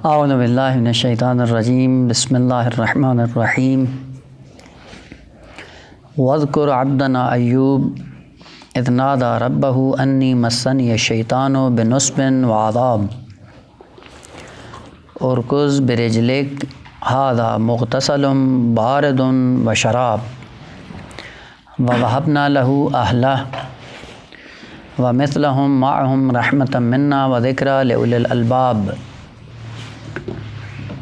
اعوذ باللہ من الشیطان الرجیم، بسم اللہ الرحمن الرحیم۔ واذکر عبدنا ایوب اذ نادى ربہ انی مسنی الشیطان بنصب وعذاب ارکض برجلک ھذا مغتسل بارد وشراب ووہبنا لہ اہلہ ومثلہم معہم رحمۃ منا وذکریٰ لأولی الالباب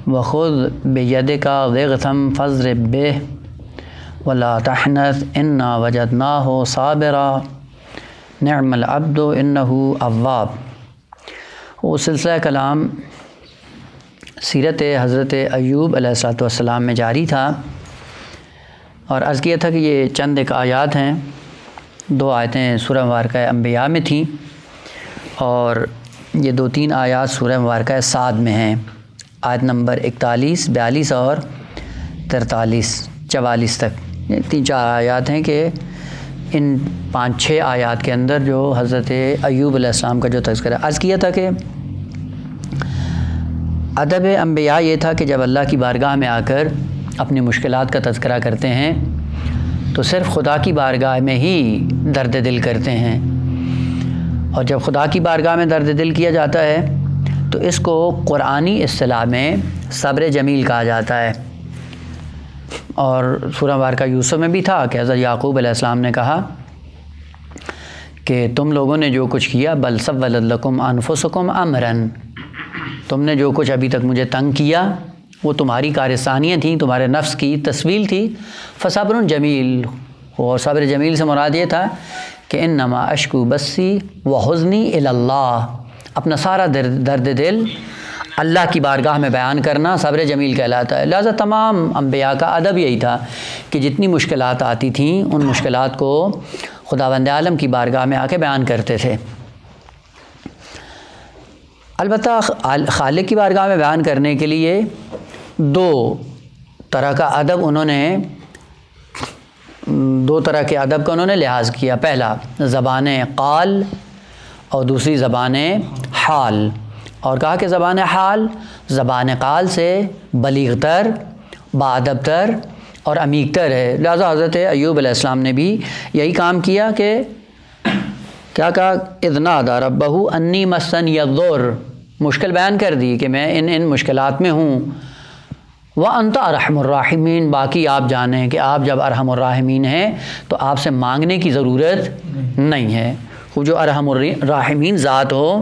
وخذ بیدک ضغثا فاضرب بہ ولا تحنث انا وجدناہ صابرا نعم العبد انہ اواب۔ وہ سلسلہ کلام سیرت حضرت ایوب علیہ الصلوۃ والسلام میں جاری تھا، اور عرض کیا تھا کہ یہ چند ایک آیات ہیں، 2 آیتیں سورہ مبارکہ انبیاء میں تھیں، اور یہ 2-3 آیات سورہ مبارکہ صاد میں ہیں، آیت نمبر 41، 42 اور 43، 44 تک۔ 3-4 آیات ہیں کہ ان 5-6 آیات کے اندر جو حضرت ایوب علیہ السلام کا جو تذکرہ عرض کیا تھا کہ ادب انبیاء یہ تھا کہ جب اللہ کی بارگاہ میں آ کر اپنی مشکلات کا تذکرہ کرتے ہیں تو صرف خدا کی بارگاہ میں ہی درد دل کرتے ہیں، اور جب خدا کی بارگاہ میں درد دل کیا جاتا ہے تو اس کو قرآنی اصطلاح میں صبر جمیل کہا جاتا ہے۔ اور سورہ مبارکہ یوسف میں بھی تھا کہ حضرت یعقوب علیہ السلام نے کہا کہ تم لوگوں نے جو کچھ کیا بل سولت لکم انفسکم امرا، تم نے جو کچھ ابھی تک مجھے تنگ کیا وہ تمہاری کارستانیاں تھیں، تمہارے نفس کی تسویل تھی، فصبر جمیل۔ اور صبر جمیل سے مراد یہ تھا کہ انما اشکو بسی وحزنی الی اللہ، اپنا سارا درد دل اللہ کی بارگاہ میں بیان کرنا صبر جمیل کہلاتا ہے۔ لہٰذا تمام انبیاء کا ادب یہی تھا کہ جتنی مشکلات آتی تھیں ان مشکلات کو خداوند عالم کی بارگاہ میں آ کے بیان کرتے تھے۔ البتہ خالق کی بارگاہ میں بیان کرنے کے لیے 2 طرح کا ادب انہوں نے 2 طرح کے ادب کا انہوں نے لحاظ کیا۔ پہلا زبان قال اور دوسری زبان حال، اور کہا کہ زبان قال سے بلیغ تر، باادب تر اور عمیق تر ہے۔ لہٰذا حضرت ایوب علیہ السلام نے بھی یہی کام کیا کہ کیا کہا، اذ نادى ربہ انی مسنی الضر، مشکل بیان کر دی کہ میں ان مشکلات میں ہوں، وانت ارحم الراحمین، باقی آپ جانیں کہ آپ جب ارحم الراحمین ہیں تو آپ سے مانگنے کی ضرورت نہیں ہے۔ وہ جو ارحم الراحمین ذات ہو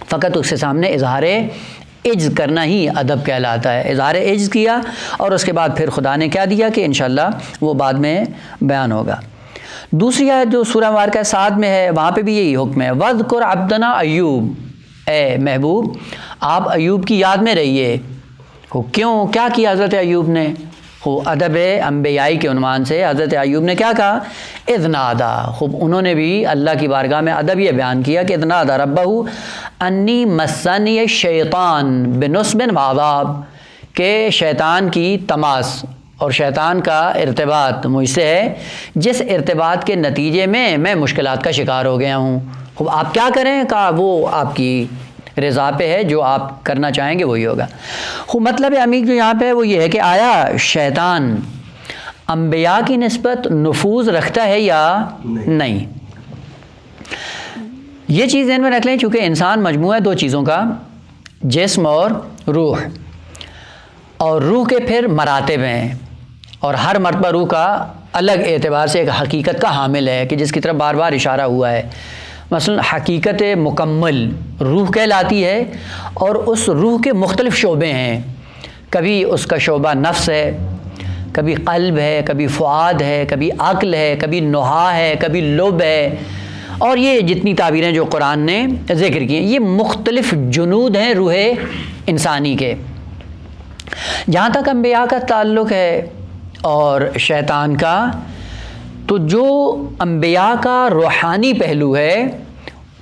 فقط اس کے سامنے اظہار عجز کرنا ہی ادب کہلاتا ہے۔ اظہار عجز کیا اور اس کے بعد پھر خدا نے کیا دیا کہ انشاءاللہ وہ بعد میں بیان ہوگا۔ دوسری آیت جو سورہ مبارکہ صاد میں ہے وہاں پہ بھی یہی حکم ہے، وَاذْكُرْ عَبْدَنَا ایوب، اے محبوب آپ ایوب کی یاد میں رہیے۔ کیوں، کیا کیا حضرت ایوب نے؟ ادب انبیائی کے عنوان سے حضرت ایوب نے کیا کہا، اذ نادا، خوب انہوں نے بھی اللہ کی بارگاہ میں ادب یہ بیان کیا کہ اذ نادا ربہ انی مسنی الشیطان بنصب وعذاب، کہ شیطان کی تماس اور شیطان کا ارتباط مجھ سے ہے جس ارتباط کے نتیجے میں مشکلات کا شکار ہو گیا ہوں۔ خوب آپ کیا کریں، کہا وہ آپ کی رضا پہ ہے، جو آپ کرنا چاہیں گے وہی ہوگا۔ خوب مطلب عمیق جو یہاں پہ وہ یہ ہے کہ آیا شیطان انبیاء کی نسبت نفوذ رکھتا ہے یا نہیں؟ یہ چیز ذہن میں رکھ لیں، چونکہ انسان مجموعہ ہے 2 چیزوں کا، جسم اور روح، اور روح کے پھر مراتب ہیں، اور ہر مرتبہ روح کا الگ اعتبار سے ایک حقیقت کا حامل ہے کہ جس کی طرف بار بار اشارہ ہوا ہے۔ مثلا حقیقت مکمل روح کہلاتی ہے، اور اس روح کے مختلف شعبے ہیں، کبھی اس کا شعبہ نفس ہے، کبھی قلب ہے، کبھی فؤاد ہے، کبھی عقل ہے، کبھی نہا ہے، کبھی لب ہے، اور یہ جتنی تعبیریں جو قرآن نے ذکر کی ہیں یہ مختلف جنود ہیں روح انسانی کے۔ جہاں تک انبیاء کا تعلق ہے اور شیطان کا، تو جو انبیاء کا روحانی پہلو ہے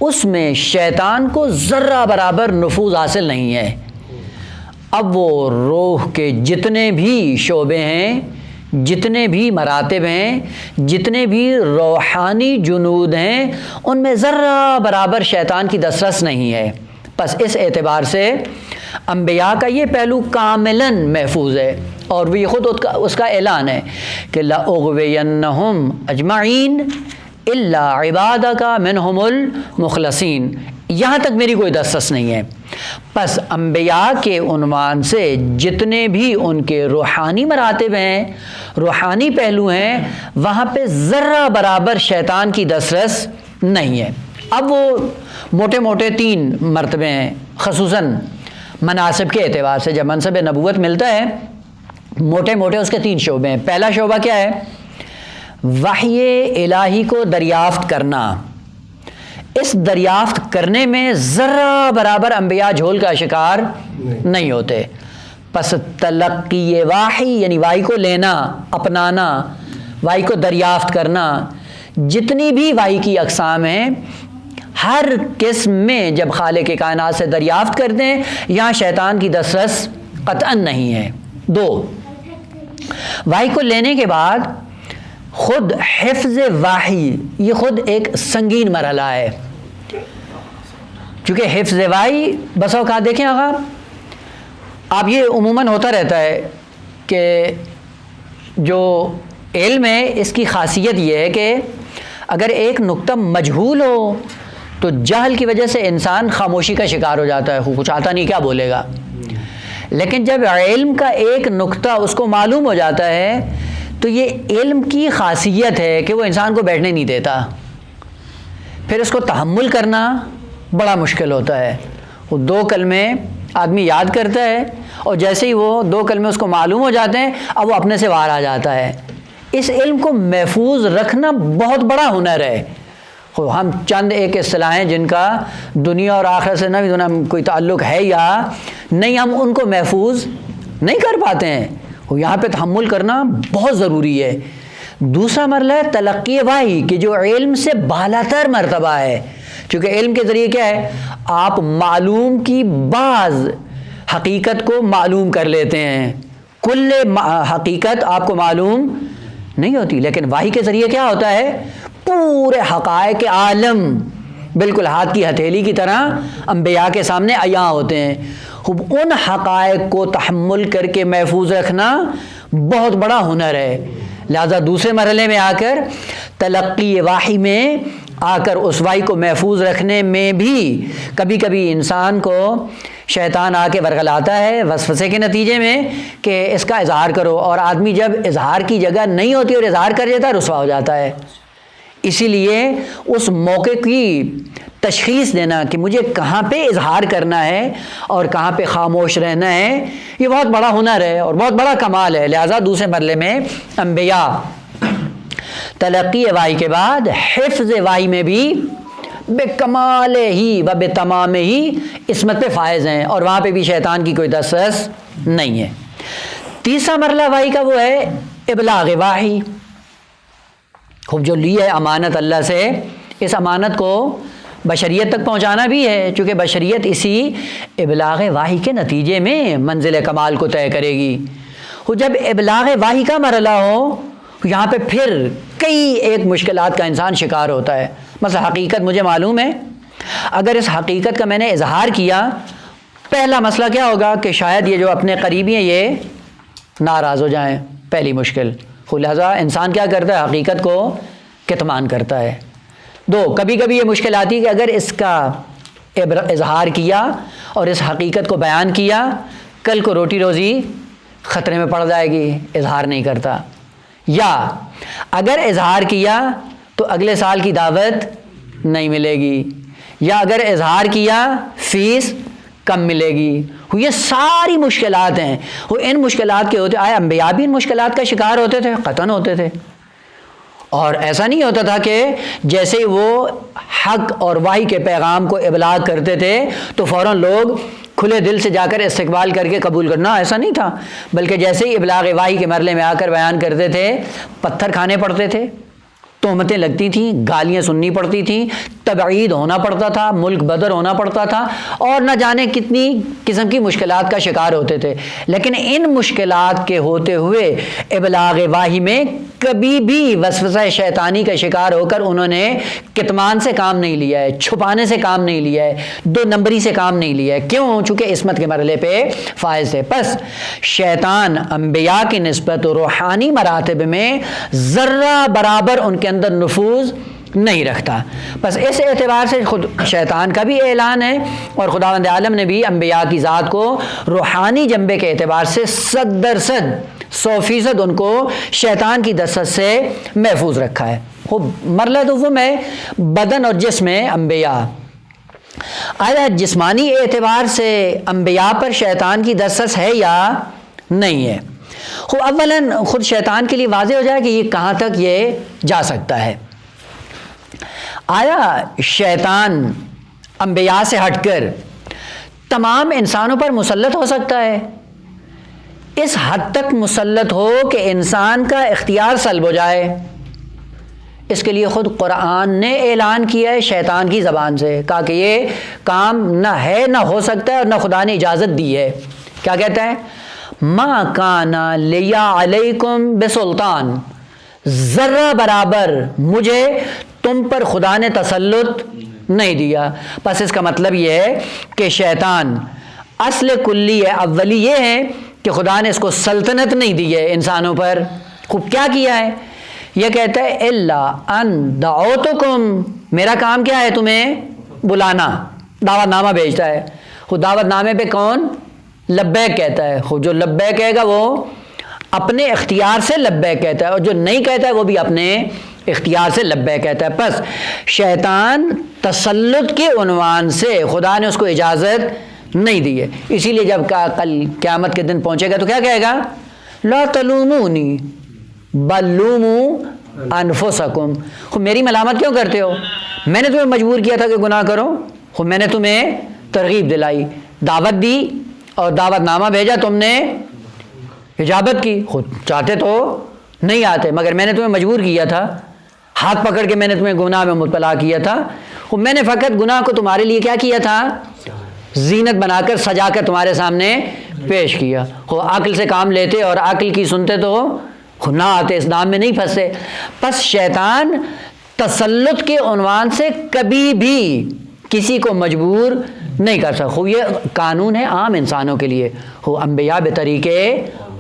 اس میں شیطان کو ذرہ برابر نفوذ حاصل نہیں ہے۔ اب وہ روح کے جتنے بھی شعبے ہیں، جتنے بھی مراتب ہیں، جتنے بھی روحانی جنود ہیں، ان میں ذرہ برابر شیطان کی دسترس نہیں ہے۔ پس اس اعتبار سے انبیاء کا یہ پہلو کاملاً محفوظ ہے، اور وہ خود اس کا اعلان ہے کہ لَأُغْوِيَنَّهُمْ أَجْمَعِينَ إِلَّا عِبَادَكَ مِنْهُمُ الْمُخْلَصِينَ، یہاں تک میری کوئی دسترس نہیں ہے۔ پس انبیاء کے عنوان سے جتنے بھی ان کے روحانی مراتب ہیں، روحانی پہلو ہیں، وہاں پہ ذرہ برابر شیطان کی دسترس نہیں ہے۔ اب وہ موٹے موٹے 3 مرتبے ہیں، خصوصاً مناسب کے اعتبار سے جب منصب نبوت ملتا ہے موٹے موٹے اس کے 3 شعبے ہیں۔ پہلا شعبہ کیا ہے؟ وحی الہی کو دریافت کرنا۔ اس دریافت کرنے میں ذرہ برابر انبیاء جھول کا شکار نہیں ہوتے۔ پس تلقی وحی یعنی وحی کو لینا، اپنانا، وحی کو دریافت کرنا، جتنی بھی وحی کی اقسام ہیں ہر قسم میں جب خالق کائنات سے دریافت کرتے ہیں یہاں شیطان کی دسترس قطعاً نہیں ہے۔ 2، وحی کو لینے کے بعد خود حفظ وحی یہ خود ایک سنگین مرحلہ ہے، کیونکہ حفظ وحی بس اوقات دیکھیں آقا آپ، یہ عموماً ہوتا رہتا ہے کہ جو علم ہے اس کی خاصیت یہ ہے کہ اگر ایک نقطہ مجہول ہو تو جہل کی وجہ سے انسان خاموشی کا شکار ہو جاتا ہے، کچھ آتا نہیں کیا بولے گا، لیکن جب علم کا ایک نقطہ اس کو معلوم ہو جاتا ہے تو یہ علم کی خاصیت ہے کہ وہ انسان کو بیٹھنے نہیں دیتا، پھر اس کو تحمل کرنا بڑا مشکل ہوتا ہے۔ وہ 2 کلمے آدمی یاد کرتا ہے اور جیسے ہی وہ 2 کلمے اس کو معلوم ہو جاتے ہیں اب وہ اپنے سے باہر آ جاتا ہے۔ اس علم کو محفوظ رکھنا بہت بڑا ہنر ہے۔ ہم چند ایک اصطلاحیں جن کا دنیا اور آخرت سے نہ بھی کوئی تعلق ہے یا نہیں، ہم ان کو محفوظ نہیں کر پاتے ہیں، یہاں پہ تحمل کرنا بہت ضروری ہے۔ دوسرا مرحلہ ہے تلقی وحی کہ جو علم سے بالاتر مرتبہ ہے، کیونکہ علم کے ذریعے کیا ہے آپ معلوم کی بعض حقیقت کو معلوم کر لیتے ہیں، کل حقیقت آپ کو معلوم نہیں ہوتی، لیکن وحی کے ذریعے کیا ہوتا ہے پورے حقائق عالم بالکل ہاتھ کی ہتھیلی کی طرح انبیاء کے سامنے عیاں ہوتے ہیں۔ خوب ان حقائق کو تحمل کر کے محفوظ رکھنا بہت بڑا ہنر ہے، لہذا دوسرے مرحلے میں آ کر تلقی وحی میں آ کر اس وحی کو محفوظ رکھنے میں بھی کبھی کبھی انسان کو شیطان آ کے ورغلاتا ہے وسوسے کے نتیجے میں کہ اس کا اظہار کرو، اور آدمی جب اظہار کی جگہ نہیں ہوتی اور اظہار کر دیتا ہے رسوا ہو جاتا ہے۔ اسی لیے اس موقع کی تشخیص دینا کہ مجھے کہاں پہ اظہار کرنا ہے اور کہاں پہ خاموش رہنا ہے یہ بہت بڑا ہنر ہے اور بہت بڑا کمال ہے، لہذا دوسرے مرحلے میں انبیاء تلقی وحی کے بعد حفظ وحی میں بھی بے کمال ہی و بے تمام ہی عصمت پہ فائز ہیں اور وہاں پہ بھی شیطان کی کوئی دسترس نہیں ہے۔ تیسرا مرحلہ وحی کا وہ ہے ابلاغ وحی، خوب جو لی ہے امانت اللہ سے، اس امانت کو بشریت تک پہنچانا بھی ہے، چونکہ بشریت اسی ابلاغ وحی کے نتیجے میں منزل کمال کو طے کرے گی۔ جب ابلاغ وحی کا مرحلہ ہو یہاں پہ پھر کئی ایک مشکلات کا انسان شکار ہوتا ہے۔ مثلا حقیقت مجھے معلوم ہے، اگر اس حقیقت کا میں نے اظہار کیا پہلا مسئلہ کیا ہوگا کہ شاید یہ جو اپنے قریبی ہیں یہ ناراض ہو جائیں، پہلی مشکل، لہذا انسان کیا کرتا ہے حقیقت کو کتمان کرتا ہے۔ 2، کبھی کبھی یہ مشکل آتی ہے کہ اگر اس کا اظہار کیا اور اس حقیقت کو بیان کیا کل کو روٹی روزی خطرے میں پڑ جائے گی، اظہار نہیں کرتا، یا اگر اظہار کیا تو اگلے سال کی دعوت نہیں ملے گی، یا اگر اظہار کیا فیس کم ملے گی۔ یہ ساری مشکلات ہیں، وہ ان مشکلات کے ہوتے آئے انبیاء بھی ان مشکلات کا شکار ہوتے تھے، قطعاً ہوتے تھے، اور ایسا نہیں ہوتا تھا کہ جیسے وہ حق اور وحی کے پیغام کو ابلاغ کرتے تھے تو فوراً لوگ کھلے دل سے جا کر استقبال کر کے قبول کرنا، ایسا نہیں تھا، بلکہ جیسے ہی ابلاغ وحی کے مرحلے میں آ کر بیان کرتے تھے پتھر کھانے پڑتے تھے، تہمتیں لگتی تھیں، گالیاں سننی پڑتی تھیں، تبعید ہونا پڑتا تھا، ملک بدر ہونا پڑتا تھا، اور نہ جانے کتنی قسم کی مشکلات کا شکار ہوتے تھے. لیکن ان مشکلات کے ہوتے ہوئے ابلاغ واہی میں کبھی بھی وسوسہ شیطانی کا شکار ہو کر انہوں نے کتمان سے کام نہیں لیا ہے، چھپانے سے کام نہیں لیا ہے، دو نمبری سے کام نہیں لیا ہے. کیوں؟ چونکہ عصمت کے مرحلے پہ فائز تھے. پس شیطان انبیاء کی نسبت روحانی مراتب میں ذرہ برابر ان کے اندر نفوذ نہیں رکھتا. بس اس اعتبار سے خود شیطان کا بھی اعلان ہے، اور خداوند عالم نے بھی انبیاء کی ذات کو روحانی جنبے کے اعتبار سے 100% 100% ان کو شیطان کی دست سے محفوظ رکھا ہے. خوب مرحلہ دوم ہے بدن اور جسم انبیاء. آیا جسمانی اعتبار سے انبیاء پر شیطان کی دسترس ہے یا نہیں ہے؟ خوب اولاً خود شیطان کے لیے واضح ہو جائے کہ یہ کہاں تک یہ جا سکتا ہے. آیا شیطان انبیاء سے ہٹ کر تمام انسانوں پر مسلط ہو سکتا ہے؟ اس حد تک مسلط ہو کہ انسان کا اختیار سلب ہو جائے. اس کے لیے خود قرآن نے اعلان کیا ہے شیطان کی زبان سے، کہا کہ یہ کام نہ ہے، نہ ہو سکتا ہے، اور نہ خدا نے اجازت دی ہے. کیا کہتا ہے؟ ما کان لی علیکم بسلطان، ذرہ برابر مجھے تم پر خدا نے تسلط نہیں دیا. پس اس کا مطلب یہ ہے کہ شیطان اصل کلی ہے، اولی یہ ہے کہ خدا نے اس کو سلطنت نہیں دی ہے انسانوں پر. خوب کیا کیا ہے؟ یہ کہتا ہے الا ان دعوتکم، میرا کام کیا ہے؟ تمہیں بلانا، دعوت نامہ بھیجتا ہے. خود دعوت نامے پہ کون لبیک کہتا ہے؟ خود جو لبیک کہے گا وہ اپنے اختیار سے لبیک کہتا ہے، اور جو نہیں کہتا ہے وہ بھی اپنے اختیار سے لبیک کہتا ہے. پس شیطان تسلط کے عنوان سے خدا نے اس کو اجازت نہیں دی ہے. اسی لیے جب کل قیامت کے دن پہنچے گا تو کیا کہے گا؟ لا تلومونی بل لوموا انفسکم. خود میری ملامت کیوں کرتے ہو؟ میں نے تمہیں مجبور کیا تھا کہ گناہ کرو، خود میں نے تمہیں ترغیب دلائی، دعوت دی اور دعوت نامہ بھیجا، تم نے اجابت کی. خود چاہتے تو نہیں آتے، مگر میں نے تمہیں مجبور کیا تھا، ہاتھ پکڑ کے میں نے تمہیں گناہ میں مبتلا کیا تھا. خود میں نے فقط گناہ کو تمہارے لیے کیا کیا تھا؟ زینت بنا کر سجا کر تمہارے سامنے پیش کیا. خود عقل سے کام لیتے اور عقل کی سنتے تو خود نہ آتے، اس دام میں نہیں پھنسے. پس شیطان تسلط کے عنوان سے کبھی بھی کسی کو مجبور نہیں کر سکتا. خوب یہ قانون ہے عام انسانوں کے لیے. ہو انبیاء بطریقے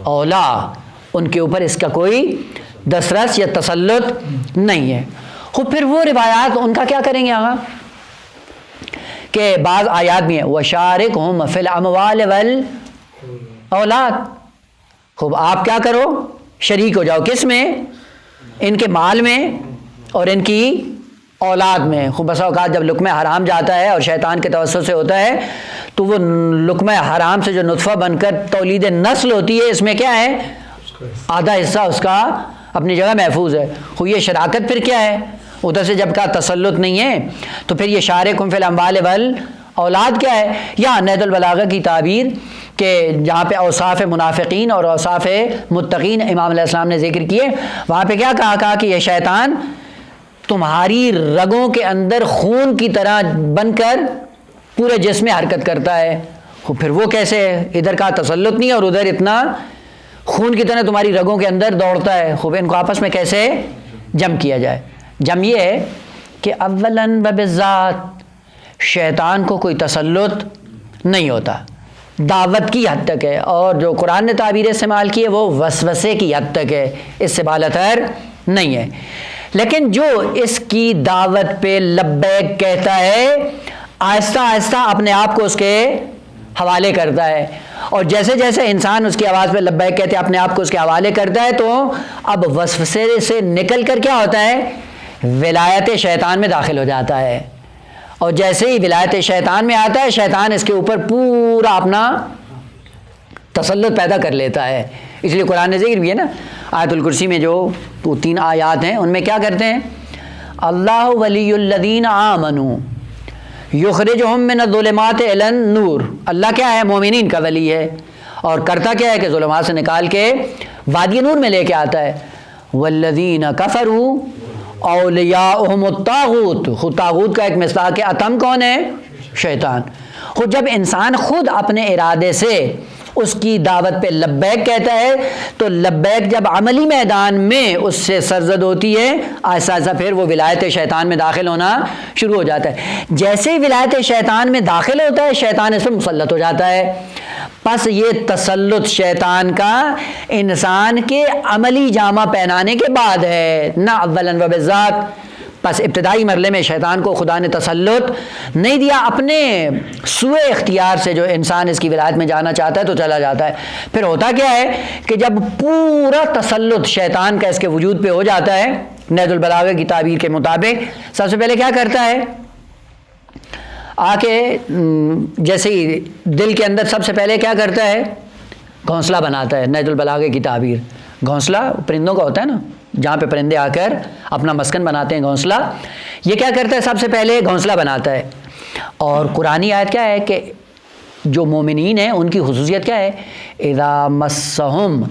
اولا، ان کے اوپر اس کا کوئی دسترس یا تسلط نہیں ہے. خوب پھر وہ روایات ان کا کیا کریں گے آگا کہ بعض آیات بھی ہیں وَشَارِكْهُمْ فِي الْأَمْوَالِ وَالْأَوْلَادِ. خوب آپ کیا کرو؟ شریک ہو جاؤ. کس میں؟ ان کے مال میں اور ان کی اولاد میں. خوب بسا اوقات جب لقمہ حرام جاتا ہے اور شیطان کے توسط سے ہوتا ہے تو وہ لقمہ حرام سے جو نطفہ بن کر تولید نسل ہوتی ہے، اس میں کیا ہے؟ آدھا حصہ اس کا اپنی جگہ محفوظ ہے. خوب یہ شراکت پھر کیا ہے؟ ادھر سے جب کا تسلط نہیں ہے تو پھر یہ شارکم فی الاموال والاولاد کیا ہے؟ یا نہج البلاغہ کی تعبیر کہ جہاں پہ اوصاف منافقین اور اوصاف متقین امام علیہ السلام نے ذکر کیے، وہاں پہ کیا کہا کہ یہ شیطان تمہاری رگوں کے اندر خون کی طرح بن کر پورے جسم میں حرکت کرتا ہے. پھر وہ کیسے ہے؟ ادھر کا تسلط نہیں اور ادھر اتنا خون کی طرح تمہاری رگوں کے اندر دوڑتا ہے. خوب ان کو آپس میں کیسے جم کیا جائے؟ جم یہ ہے کہ اولاً بذات شیطان کو کوئی تسلط نہیں ہوتا، دعوت کی حد تک ہے، اور جو قرآن نے تعبیر استعمال کی ہے وہ وسوسے کی حد تک ہے، اس سے بالاتر نہیں ہے. لیکن جو اس کی دعوت پہ لبیک کہتا ہے آہستہ آہستہ اپنے آپ کو اس کے حوالے کرتا ہے، اور جیسے جیسے انسان اس کی آواز پہ لبیک کہتے ہیں اپنے آپ کو اس کے حوالے کرتا ہے تو اب وسوسے سے نکل کر کیا ہوتا ہے؟ ولایت شیطان میں داخل ہو جاتا ہے. اور جیسے ہی ولایت شیطان میں آتا ہے شیطان اس کے اوپر پورا اپنا تسلط پیدا کر لیتا ہے. اس لیے قرآن نے ذکر بھی ہے نا آیت الکرسی میں جو 3 آیات ہیں ان میں کیا کرتے ہیں؟ اللہ ولی الذین آمنوا یخرجہم من الظلمات الی النور. اللہ کیا ہے؟ مومنین کا ولی ہے، اور کرتا کیا ہے کہ ظلمات سے نکال کے وادی نور میں لے کے آتا ہے. والذین کفروا، اولیاءہم الطاغوت، خود طاغوت کا ایک مصداق اتم کون ہے؟ شیطان۔ خود جب انسان خود اپنے ارادے سے اس کی دعوت پہ لبیک کہتا ہے تو لبیک جب عملی میدان میں اس سے سرزد ہوتی ہے، آہستہ آہستہ پھر وہ ولایت شیطان میں داخل ہونا شروع ہو جاتا ہے۔ جیسے ہی ولایت شیطان میں داخل ہوتا ہے شیطان اس پر مسلط ہو جاتا ہے۔ پس یہ تسلط شیطان کا انسان کے عملی جامہ پہنانے کے بعد ہے، نہ اولاً و بالذات۔ پس ابتدائی مرحلے میں شیطان کو خدا نے تسلط نہیں دیا، اپنے سوئے اختیار سے جو انسان اس کی ولایت میں جانا چاہتا ہے تو چلا جاتا ہے۔ پھر ہوتا کیا ہے کہ جب پورا تسلط شیطان کا اس کے وجود پہ ہو جاتا ہے، نہج البلاغہ کی تعبیر کے مطابق سب سے پہلے کیا کرتا ہے؟ آ کے جیسے ہی دل کے اندر سب سے پہلے کیا کرتا ہے؟ گھونسلہ بناتا ہے۔ نہج البلاغہ کی تعبیر، گھونسلہ پرندوں کا ہوتا ہے نا، جہاں پہ پرندے آ کر اپنا مسکن بناتے ہیں، گھونسلہ۔ یہ کیا کرتا ہے؟ سب سے پہلے گھونسلہ بناتا ہے۔ اور قرآنی آیت کیا ہے کہ جو مومنین ہیں ان کی خصوصیت کیا ہے؟ اذا مسہم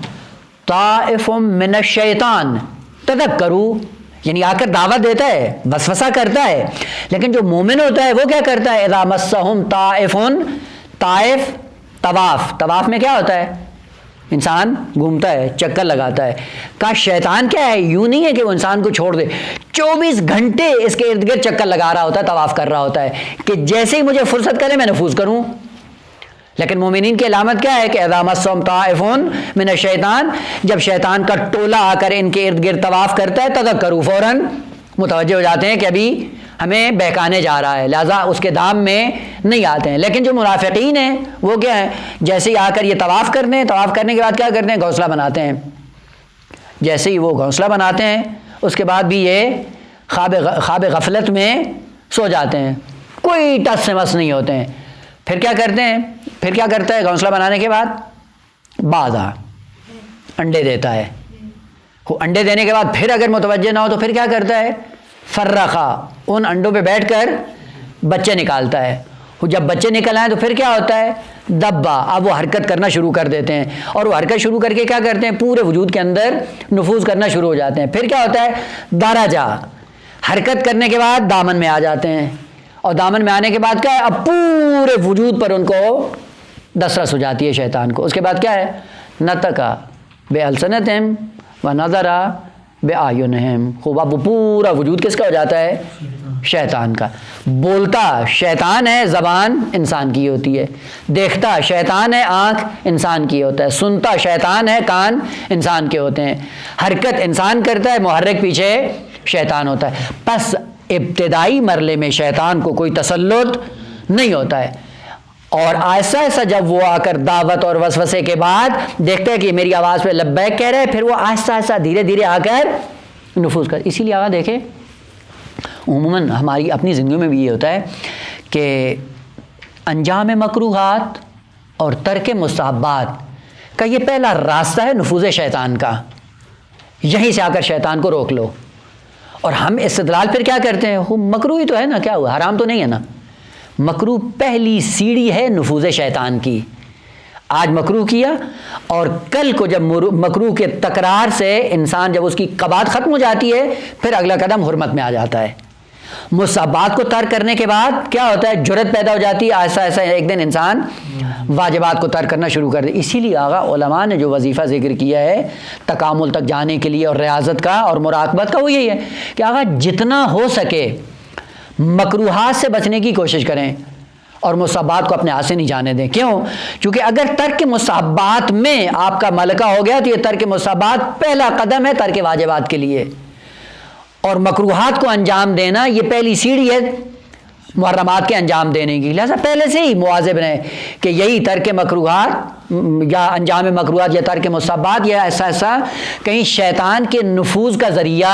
طائف من الشیطان تذکروا، یعنی آ کر دعوت دیتا ہے، وسوسہ کرتا ہے، لیکن جو مومن ہوتا ہے وہ کیا کرتا ہے؟ اذا مسہم طائف، طائف طواف، طواف میں کیا ہوتا ہے؟ انسان گھومتا ہے، چکر لگاتا ہے۔ کا شیطان کیا ہے؟ یوں نہیں ہے کہ وہ انسان کو چھوڑ دے، 24 گھنٹے اس کے ارد گرد چکر لگا رہا ہوتا ہے، طواف کر رہا ہوتا ہے کہ جیسے ہی مجھے فرصت کرے میں نفوذ کروں۔ لیکن مومنین کی علامت کیا ہے کہ اذا مسہم طائف من الشیطان، جب شیطان کا ٹولہ آ کر ان کے ارد گرد طواف کرتا ہے تذکروا، فوراً متوجہ ہو جاتے ہیں کہ ابھی ہمیں بہکانے جا رہا ہے، لہذا اس کے دام میں نہیں آتے ہیں۔ لیکن جو منافقین ہیں وہ کیا ہیں؟ جیسے ہی آ کر یہ طواف کرتے ہیں، طواف کرنے کے بعد کیا کرتے ہیں؟ گھونسلہ بناتے ہیں۔ جیسے ہی وہ گھونسلہ بناتے ہیں اس کے بعد بھی یہ خواب غفلت میں سو جاتے ہیں، کوئی ٹس سے مس نہیں ہوتے ہیں۔ پھر کیا کرتے ہیں؟ پھر کیا کرتا ہے گھونسلہ بنانے کے بعد؟ بازا انڈے دیتا ہے۔ وہ انڈے دینے کے بعد پھر اگر متوجہ نہ ہو تو پھر کیا کرتا ہے؟ فرخا، ان انڈوں پہ بیٹھ کر بچے نکالتا ہے۔ جب بچے نکل آئیں تو پھر کیا ہوتا ہے؟ دبا، اب وہ حرکت کرنا شروع کر دیتے ہیں، اور وہ حرکت شروع کر کے کیا کرتے ہیں؟ پورے وجود کے اندر نفوذ کرنا شروع ہو جاتے ہیں۔ پھر کیا ہوتا ہے؟ درجہ، حرکت کرنے کے بعد دامن میں آ جاتے ہیں، اور دامن میں آنے کے بعد کیا ہے؟ اب پورے وجود پر ان کو دسترس ہو جاتی ہے شیطان کو۔ اس کے بعد کیا ہے؟ نطقا بِأَلْسِنَتِهِمْ وَنَظَرَ بِأَعْيُنِهِمْ، خوب اب پورا وجود کس کا ہو جاتا ہے؟ شیطان کا۔ بولتا شیطان ہے، زبان انسان کی ہوتی ہے۔ دیکھتا شیطان ہے، آنکھ انسان کی ہوتا ہے۔ سنتا شیطان ہے، کان انسان کے ہوتے ہیں۔ حرکت انسان کرتا ہے، محرک پیچھے شیطان ہوتا ہے۔ پس ابتدائی مرحلے میں شیطان کو کوئی تسلط نہیں ہوتا ہے، اور آہستہ آہستہ جب وہ آ کر دعوت اور وسوسے کے بعد دیکھتا ہے کہ میری آواز پہ لبیک کہہ رہے ہیں، پھر وہ آہستہ آہستہ دھیرے دھیرے آ کر نفوذ کر۔ اسی لیے آگا دیکھیں عموماً ہماری اپنی زندگی میں بھی یہ ہوتا ہے کہ انجام مکروہات اور ترک مستحبات کا یہ پہلا راستہ ہے نفوذ شیطان کا، یہیں سے آ کر شیطان کو روک لو۔ اور ہم استدلال پھر کیا کرتے ہیں؟ مکروہ ہی تو ہے نا، کیا ہوا؟ حرام تو نہیں ہے نا۔ مکروہ پہلی سیڑھی ہے نفوذ شیطان کی۔ آج مکروہ کیا، اور کل کو جب مکروہ کے تکرار سے انسان جب اس کی قباحت ختم ہو جاتی ہے پھر اگلا قدم حرمت میں آ جاتا ہے۔ مستحبات کو ترک کرنے کے بعد کیا ہوتا ہے؟ جرأت پیدا ہو جاتی ہے، آہستہ آہستہ ایک دن انسان واجبات کو ترک کرنا شروع کر دے۔ اسی لیے آغا علماء نے جو وظیفہ ذکر کیا ہے تکامل تک جانے کے لیے اور ریاضت کا اور مراقبت کا، وہ یہی ہے کہ آغا جتنا ہو سکے مکروہات سے بچنے کی کوشش کریں اور مستحبات کو اپنے ہاتھ سے نہیں جانے دیں۔ کیوں؟ چونکہ اگر ترک مستحبات میں آپ کا ملکہ ہو گیا تو یہ ترک مستحبات پہلا قدم ہے ترک واجبات کے لیے، اور مکروہات کو انجام دینا یہ پہلی سیڑھی ہے محرمات کے انجام دینے کی۔ لہذا پہلے سے ہی مواظب رہیں کہ یہی ترک مکروہات یا انجام مکروہات یا ترک مستحبات یا ایسا ایسا کہیں شیطان کے نفوذ کا ذریعہ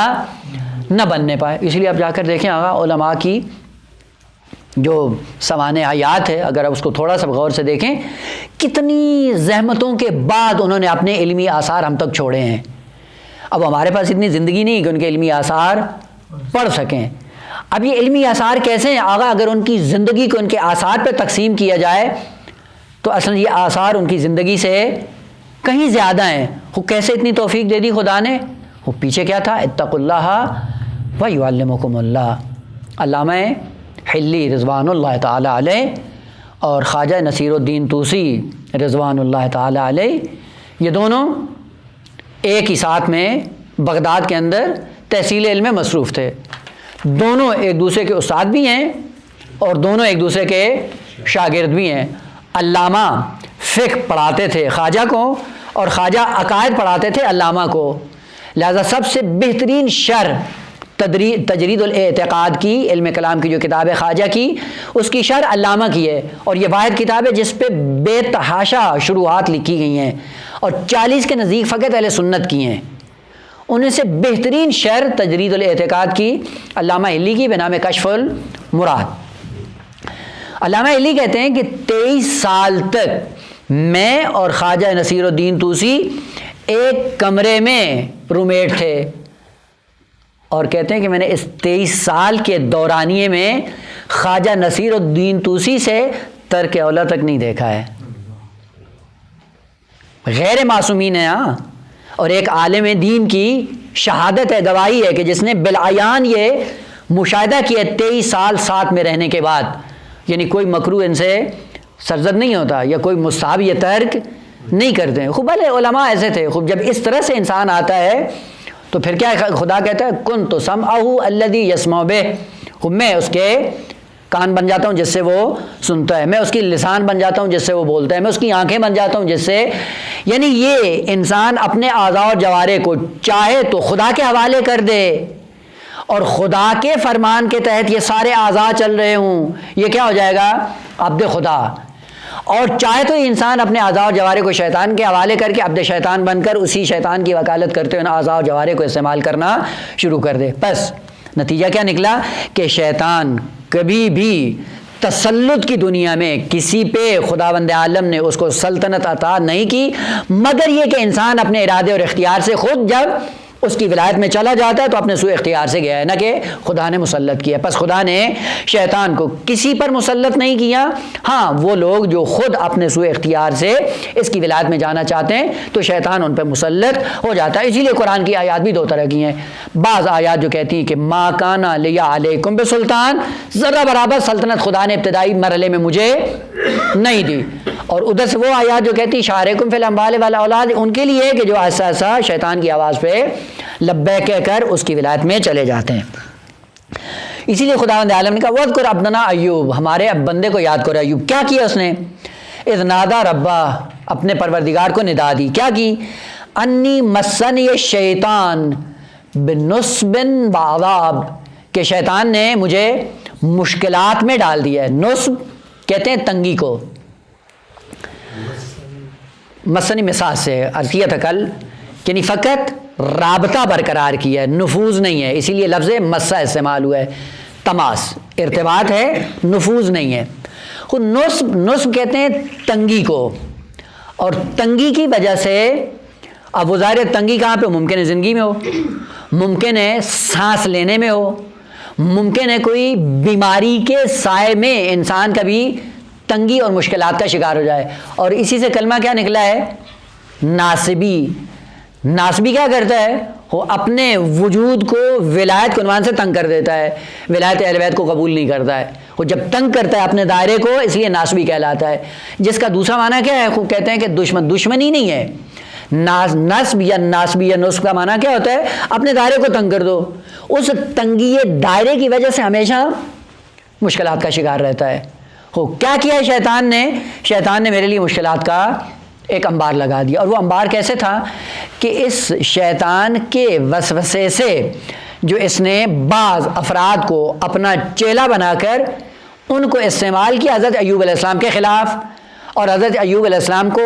نہ بننے پائے۔ اس لیے اب جا کر دیکھیں آغا علماء کی جو سوانح حیات ہے، اگر آپ اس کو تھوڑا سا غور سے دیکھیں، کتنی زحمتوں کے بعد انہوں نے اپنے علمی آثار ہم تک چھوڑے ہیں۔ اب ہمارے پاس اتنی زندگی نہیں کہ ان کے علمی آثار پڑھ سکیں۔ اب یہ علمی آثار کیسے ہیں آغا؟ اگر ان کی زندگی کو ان کے آثار پہ تقسیم کیا جائے تو اصل یہ آثار ان کی زندگی سے کہیں زیادہ ہیں۔ وہ کیسے اتنی توفیق دے دی خدا نے؟ وہ پیچھے کیا تھا؟ اتقوا اللہ وَيُعَلِّمُكُمُ اللَّهُ۔ علامہ حلی رضوان اللہ تعالی علیہ اور خواجہ نصیر الدین طوسی رضوان اللہ تعالی علیہ، یہ دونوں ایک ہی ساتھ میں بغداد کے اندر تحصیل علم میں مصروف تھے۔ دونوں ایک دوسرے کے استاد بھی ہیں اور دونوں ایک دوسرے کے شاگرد بھی ہیں۔ علامہ فقہ پڑھاتے تھے خواجہ کو اور خواجہ عقائد پڑھاتے تھے علامہ کو، لہذا سب سے بہترین شرح تجرید الاعتقاد کی، علم کلام کی جو کتاب ہے خواجہ کی، اس کی شرح علامہ کی ہے، اور یہ واحد کتاب ہے جس پہ بے تحاشا شروحات لکھی گئی ہیں اور 40 کے نزدیک فقط اہل سنت کی ہیں۔ ان میں سے بہترین شرح تجرید الاعتقاد کی علامہ حلی کی بنام کشف المراد۔ علامہ حلی کہتے ہیں کہ 23 سال تک میں اور خواجہ نصیر الدین طوسی ایک کمرے میں رومیٹ تھے، اور کہتے ہیں کہ میں نے اس 23 سال کے دورانیے میں خواجہ نصیر الدین طوسی سے ترک اولا تک نہیں دیکھا ہے۔ غیر معصومین ہیں ہاں، اور ایک عالم دین کی شہادت ہے، گواہی ہے کہ جس نے بالعیان یہ مشاہدہ کیا 23 سال ساتھ میں رہنے کے بعد، یعنی کوئی مکروہ ان سے سرزد نہیں ہوتا یا کوئی مستحب یہ ترک نہیں کرتے۔ خوب بھلے علماء ایسے تھے، خوب جب اس طرح سے انسان آتا ہے تو پھر کیا خدا کہتا ہے کنت سمعہ الذی یسمع بہ، خوب میں اس کے کان بن جاتا ہوں جس سے وہ سنتا ہے، میں اس کی لسان بن جاتا ہوں جس سے وہ بولتا ہے، میں اس کی آنکھیں بن جاتا ہوں جس سے، یعنی یہ انسان اپنے اعضاء اور جوارح کو چاہے تو خدا کے حوالے کر دے اور خدا کے فرمان کے تحت یہ سارے اعضاء چل رہے ہوں، یہ کیا ہو جائے گا عبد خدا، اور چاہے تو انسان اپنے اعضاء و جوارح کو شیطان کے حوالے کر کے عبد شیطان بن کر اسی شیطان کی وکالت کرتے ہوئے اعضاء و جوارح کو استعمال کرنا شروع کر دے۔ بس نتیجہ کیا نکلا کہ شیطان کبھی بھی تسلط کی دنیا میں کسی پہ خداوند عالم نے اس کو سلطنت عطا نہیں کی، مگر یہ کہ انسان اپنے ارادے اور اختیار سے خود جب اس کی ولایت میں چلا جاتا ہے تو اپنے سوء اختیار سے گیا ہے، نہ کہ خدا نے مسلط کیا۔ پس خدا نے شیطان کو کسی پر مسلط نہیں کیا، ہاں وہ لوگ جو خود اپنے سوء اختیار سے اس کی ولایت میں جانا چاہتے ہیں تو شیطان ان پہ مسلط ہو جاتا ہے۔ اسی لیے قرآن کی آیات بھی دو طرح کی ہیں، بعض آیات جو کہتی ہیں کہ ما کان لی علیکم بسلطان، ذرہ برابر سلطنت خدا نے ابتدائی مرحلے میں مجھے نہیں دی، اور ادھر سے وہ آیات جو کہتی شارکم فی الاموال والاولاد، ان کے لیے کہ جو ایسا ایسا شیطان کی آواز پہ لبیک کہہ کر اس کی ولایت میں چلے جاتے ہیں۔ اسی لیے خداوند عالم نے کہا وَاذْكُرْ عَبْدَنَا ایوب، ہمارے اب بندے کو یاد کرو۔ ایوب کیا کیا اس نے؟ اذ نادى ربہ، اپنے پروردگار کو ندا دی، کیا کی؟ انی مسنی الشیطان بنصب وعذاب، کہ شیطان نے مجھے مشکلات میں ڈال دیا ہے۔ نصب کہتے ہیں تنگی کو، مسنی مساج سے عرض کیا تھا کل، یعنی فقط رابطہ برقرار کیا ہے، نفوذ نہیں ہے، اسی لیے لفظ مسا استعمال ہوا ہے، تماس ارتباط ہے، نفوذ نہیں ہے۔ خود نصب کہتے ہیں تنگی کو، اور تنگی کی وجہ سے اب وہ ظاہر تنگی کہاں پہ؟ ممکن ہے زندگی میں ہو، ممکن ہے سانس لینے میں ہو، ممکن ہے کوئی بیماری کے سائے میں انسان کبھی تنگی اور مشکلات کا شکار ہو جائے، اور اسی سے کلمہ کیا نکلا ہے؟ ناصبی۔ ناصبی کیا کرتا ہے؟ وہ اپنے وجود کو ولایت کے عنوان سے تنگ کر دیتا ہے، ولایت اہل بیت کو قبول نہیں کرتا ہے، وہ جب تنگ کرتا ہے اپنے دائرے کو، اس لیے ناصبی کہلاتا ہے، جس کا دوسرا معنی کیا ہے؟ وہ کہتے ہیں کہ دشمنی نہیں ہے، نصب یا ناصبی یا نصب کا معنی کیا ہوتا ہے؟ اپنے دائرے کو تنگ کر دو، اس تنگی دائرے کی وجہ سے ہمیشہ مشکلات کا شکار رہتا ہے۔ کیا کیا ہے شیطان نے؟ شیطان نے میرے لیے مشکلات کا ایک انبار لگا دیا، اور وہ انبار کیسے تھا کہ اس شیطان کے وسوسے سے جو اس نے بعض افراد کو اپنا چیلا بنا کر ان کو استعمال کیا حضرت ایوب علیہ السلام کے خلاف، اور حضرت ایوب علیہ السلام کو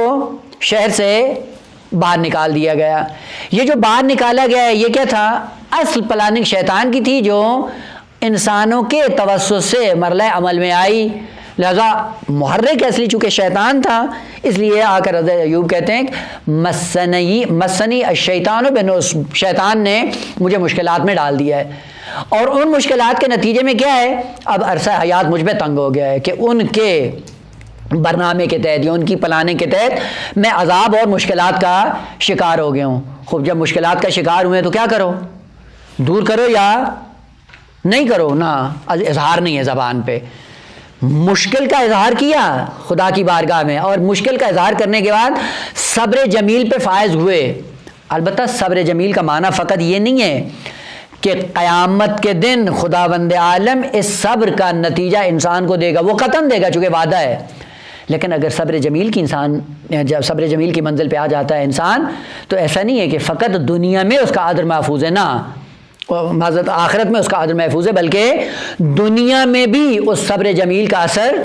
شہر سے باہر نکال دیا گیا۔ یہ جو باہر نکالا گیا ہے یہ کیا تھا؟ اصل پلاننگ شیطان کی تھی جو انسانوں کے توسط سے مرحلہ عمل میں آئی، لہذا محرک اصلی چونکہ شیطان تھا، اس لیے آ کر حضرت ایوب کہتے ہیں مسنی الشیطان بنصب، شیطان نے مجھے مشکلات میں ڈال دیا ہے، اور ان مشکلات کے نتیجے میں کیا ہے؟ اب عرصہ حیات مجھ پہ تنگ ہو گیا ہے کہ ان کے برنامے کے تحت یا ان کی پلاننگ کے تحت میں عذاب اور مشکلات کا شکار ہو گیا ہوں۔ خوب جب مشکلات کا شکار ہوئے تو کیا کرو؟ دور کرو یا نہیں کرو نا، اظہار نہیں ہے زبان پہ. مشکل کا اظہار کیا خدا کی بارگاہ میں، اور مشکل کا اظہار کرنے کے بعد صبر جمیل پہ فائز ہوئے. البتہ صبر جمیل کا معنی فقط یہ نہیں ہے کہ قیامت کے دن خداوند عالم اس صبر کا نتیجہ انسان کو دے گا، وہ قطعاً دے گا چونکہ وعدہ ہے. لیکن اگر صبر جمیل کی انسان جب صبر جمیل کی منزل پہ آ جاتا ہے انسان، تو ایسا نہیں ہے کہ فقط دنیا میں اس کا اجر محفوظ ہے، نہ معذرت آخرت میں اس کا اجر محفوظ ہے، بلکہ دنیا میں بھی اس صبر جمیل کا اثر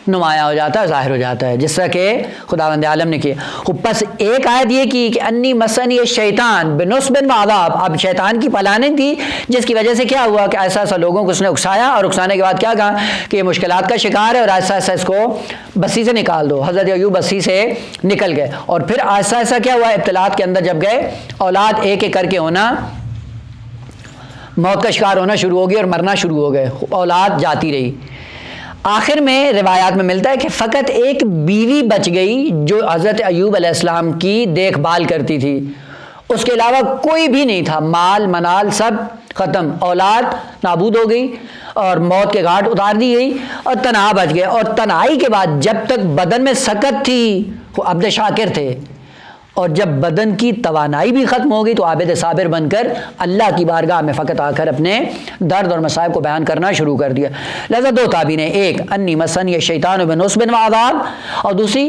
نمایاں ہو جاتا ہے، ظاہر ہو جاتا ہے، جس طرح کہ خداوند عالم نے کیا. بس ایک آیت یہ کی کہ انی مسنی الشیطان بنصب وعذاب، اب شیطان کی پلاننگ تھی جس کی وجہ سے کیا ہوا کہ ایسا ایسا لوگوں کو اس نے اکسایا، اور اکسانے کے بعد کیا کہا کہ یہ مشکلات کا شکار ہے اور ایسا ایسا اس کو بستی سے نکال دو. حضرت ایوب بستی سے نکل گئے، اور پھر ایسا ایسا کیا ہوا ابتلاات کے اندر جب گئے، اولاد ایک ایک کر کے ہونا، موت کا شکار ہونا شروع ہو گئی اور مرنا شروع ہو گئے، اولاد جاتی رہی. آخر میں روایات میں ملتا ہے کہ فقط ایک بیوی بچ گئی جو حضرت ایوب علیہ السلام کی دیکھ بھال کرتی تھی، اس کے علاوہ کوئی بھی نہیں تھا، مال منال سب ختم، اولاد نابود ہو گئی اور موت کے گھاٹ اتار دی گئی، اور تنہا بچ گئے. اور تنہائی کے بعد جب تک بدن میں سکت تھی وہ عبد شاکر تھے، اور جب بدن کی توانائی بھی ختم ہو گئی تو عابد صابر بن کر اللہ کی بارگاہ میں فقط آ کر اپنے درد اور مصائب کو بیان کرنا شروع کر دیا. لہذا دو تعبیریں، ایک انی مسنی الشیطان بنصب وعذاب، اور دوسری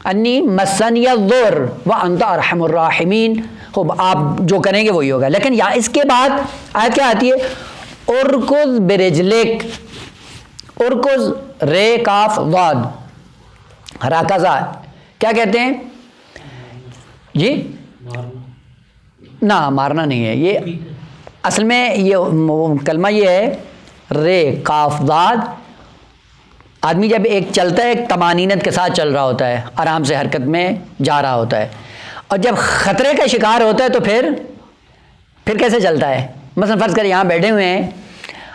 انی مسنی الضر وانت ارحم الراحمین. خوب آپ جو کریں گے وہی ہوگا. لیکن یا اس کے بعد آیت کیا آتی ہے، ارکض برجلک، ارکض رے کاف ضاد راکزہ، کیا کہتے ہیں جی؟ نہ مارنا نہیں ہے، یہ اصل میں یہ کلمہ یہ ہے رے کاف ضاد. آدمی جب ایک چلتا ہے ایک طمانینت کے ساتھ چل رہا ہوتا ہے، آرام سے حرکت میں جا رہا ہوتا ہے، اور جب خطرے کا شکار ہوتا ہے تو پھر کیسے چلتا ہے؟ مثلا فرض کر یہاں بیٹھے ہوئے ہیں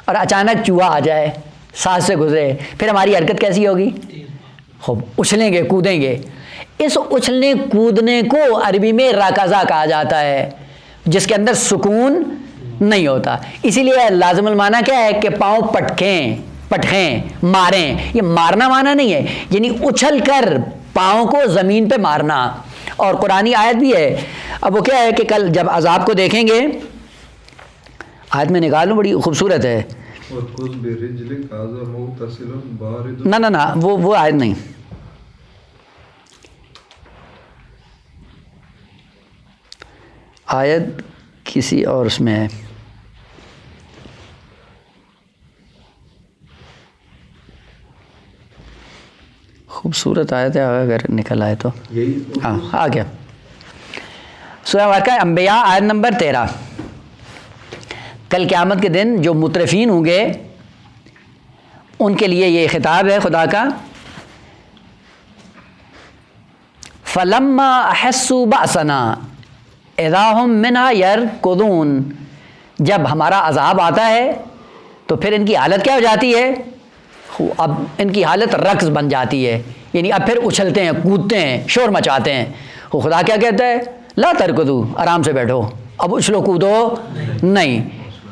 اور اچانک چوہا آ جائے، ساتھ سے گزرے، پھر ہماری حرکت کیسی ہوگی؟ خوب اچھلیں گے، کودیں گے. اس اچھلنے کودنے کو عربی میں راکزہ کہا جاتا ہے، جس کے اندر سکون نہیں ہوتا. اسی لیے لازم المعنی کیا ہے کہ پاؤں پٹکیں ماریں. یہ مارنا معنی نہیں ہے، یعنی اچھل کر پاؤں کو زمین پہ مارنا. اور قرآنی آیت بھی ہے. اب وہ کیا ہے کہ کل جب عذاب کو دیکھیں گے، آیت میں نکالوں، بڑی خوبصورت ہے. نہ وہ آیت نہیں، آیت کسی اور اس میں ہے. خوبصورت آیت ہے، اگر نکل آئے تو ہاں آ گیا. سورہ واقعہ انبیاء آیت نمبر 13. کل قیامت کے دن جو مترفین ہوں گے ان کے لیے یہ خطاب ہے خدا کا، فَلَمَّا أَحَسُّوا بَأْسَنَا اِذَا هُمْ مِنْهَا يَرْكُضُونَ، جب ہمارا عذاب آتا ہے تو پھر ان کی حالت کیا ہو جاتی ہے؟ اب ان کی حالت رقص بن جاتی ہے، یعنی اب پھر اچھلتے ہیں، کودتے ہیں، شور مچاتے ہیں. وہ خدا کیا کہتا ہے؟ لا ترکضوا، آرام سے بیٹھو، اب اچھلو کودو نہیں.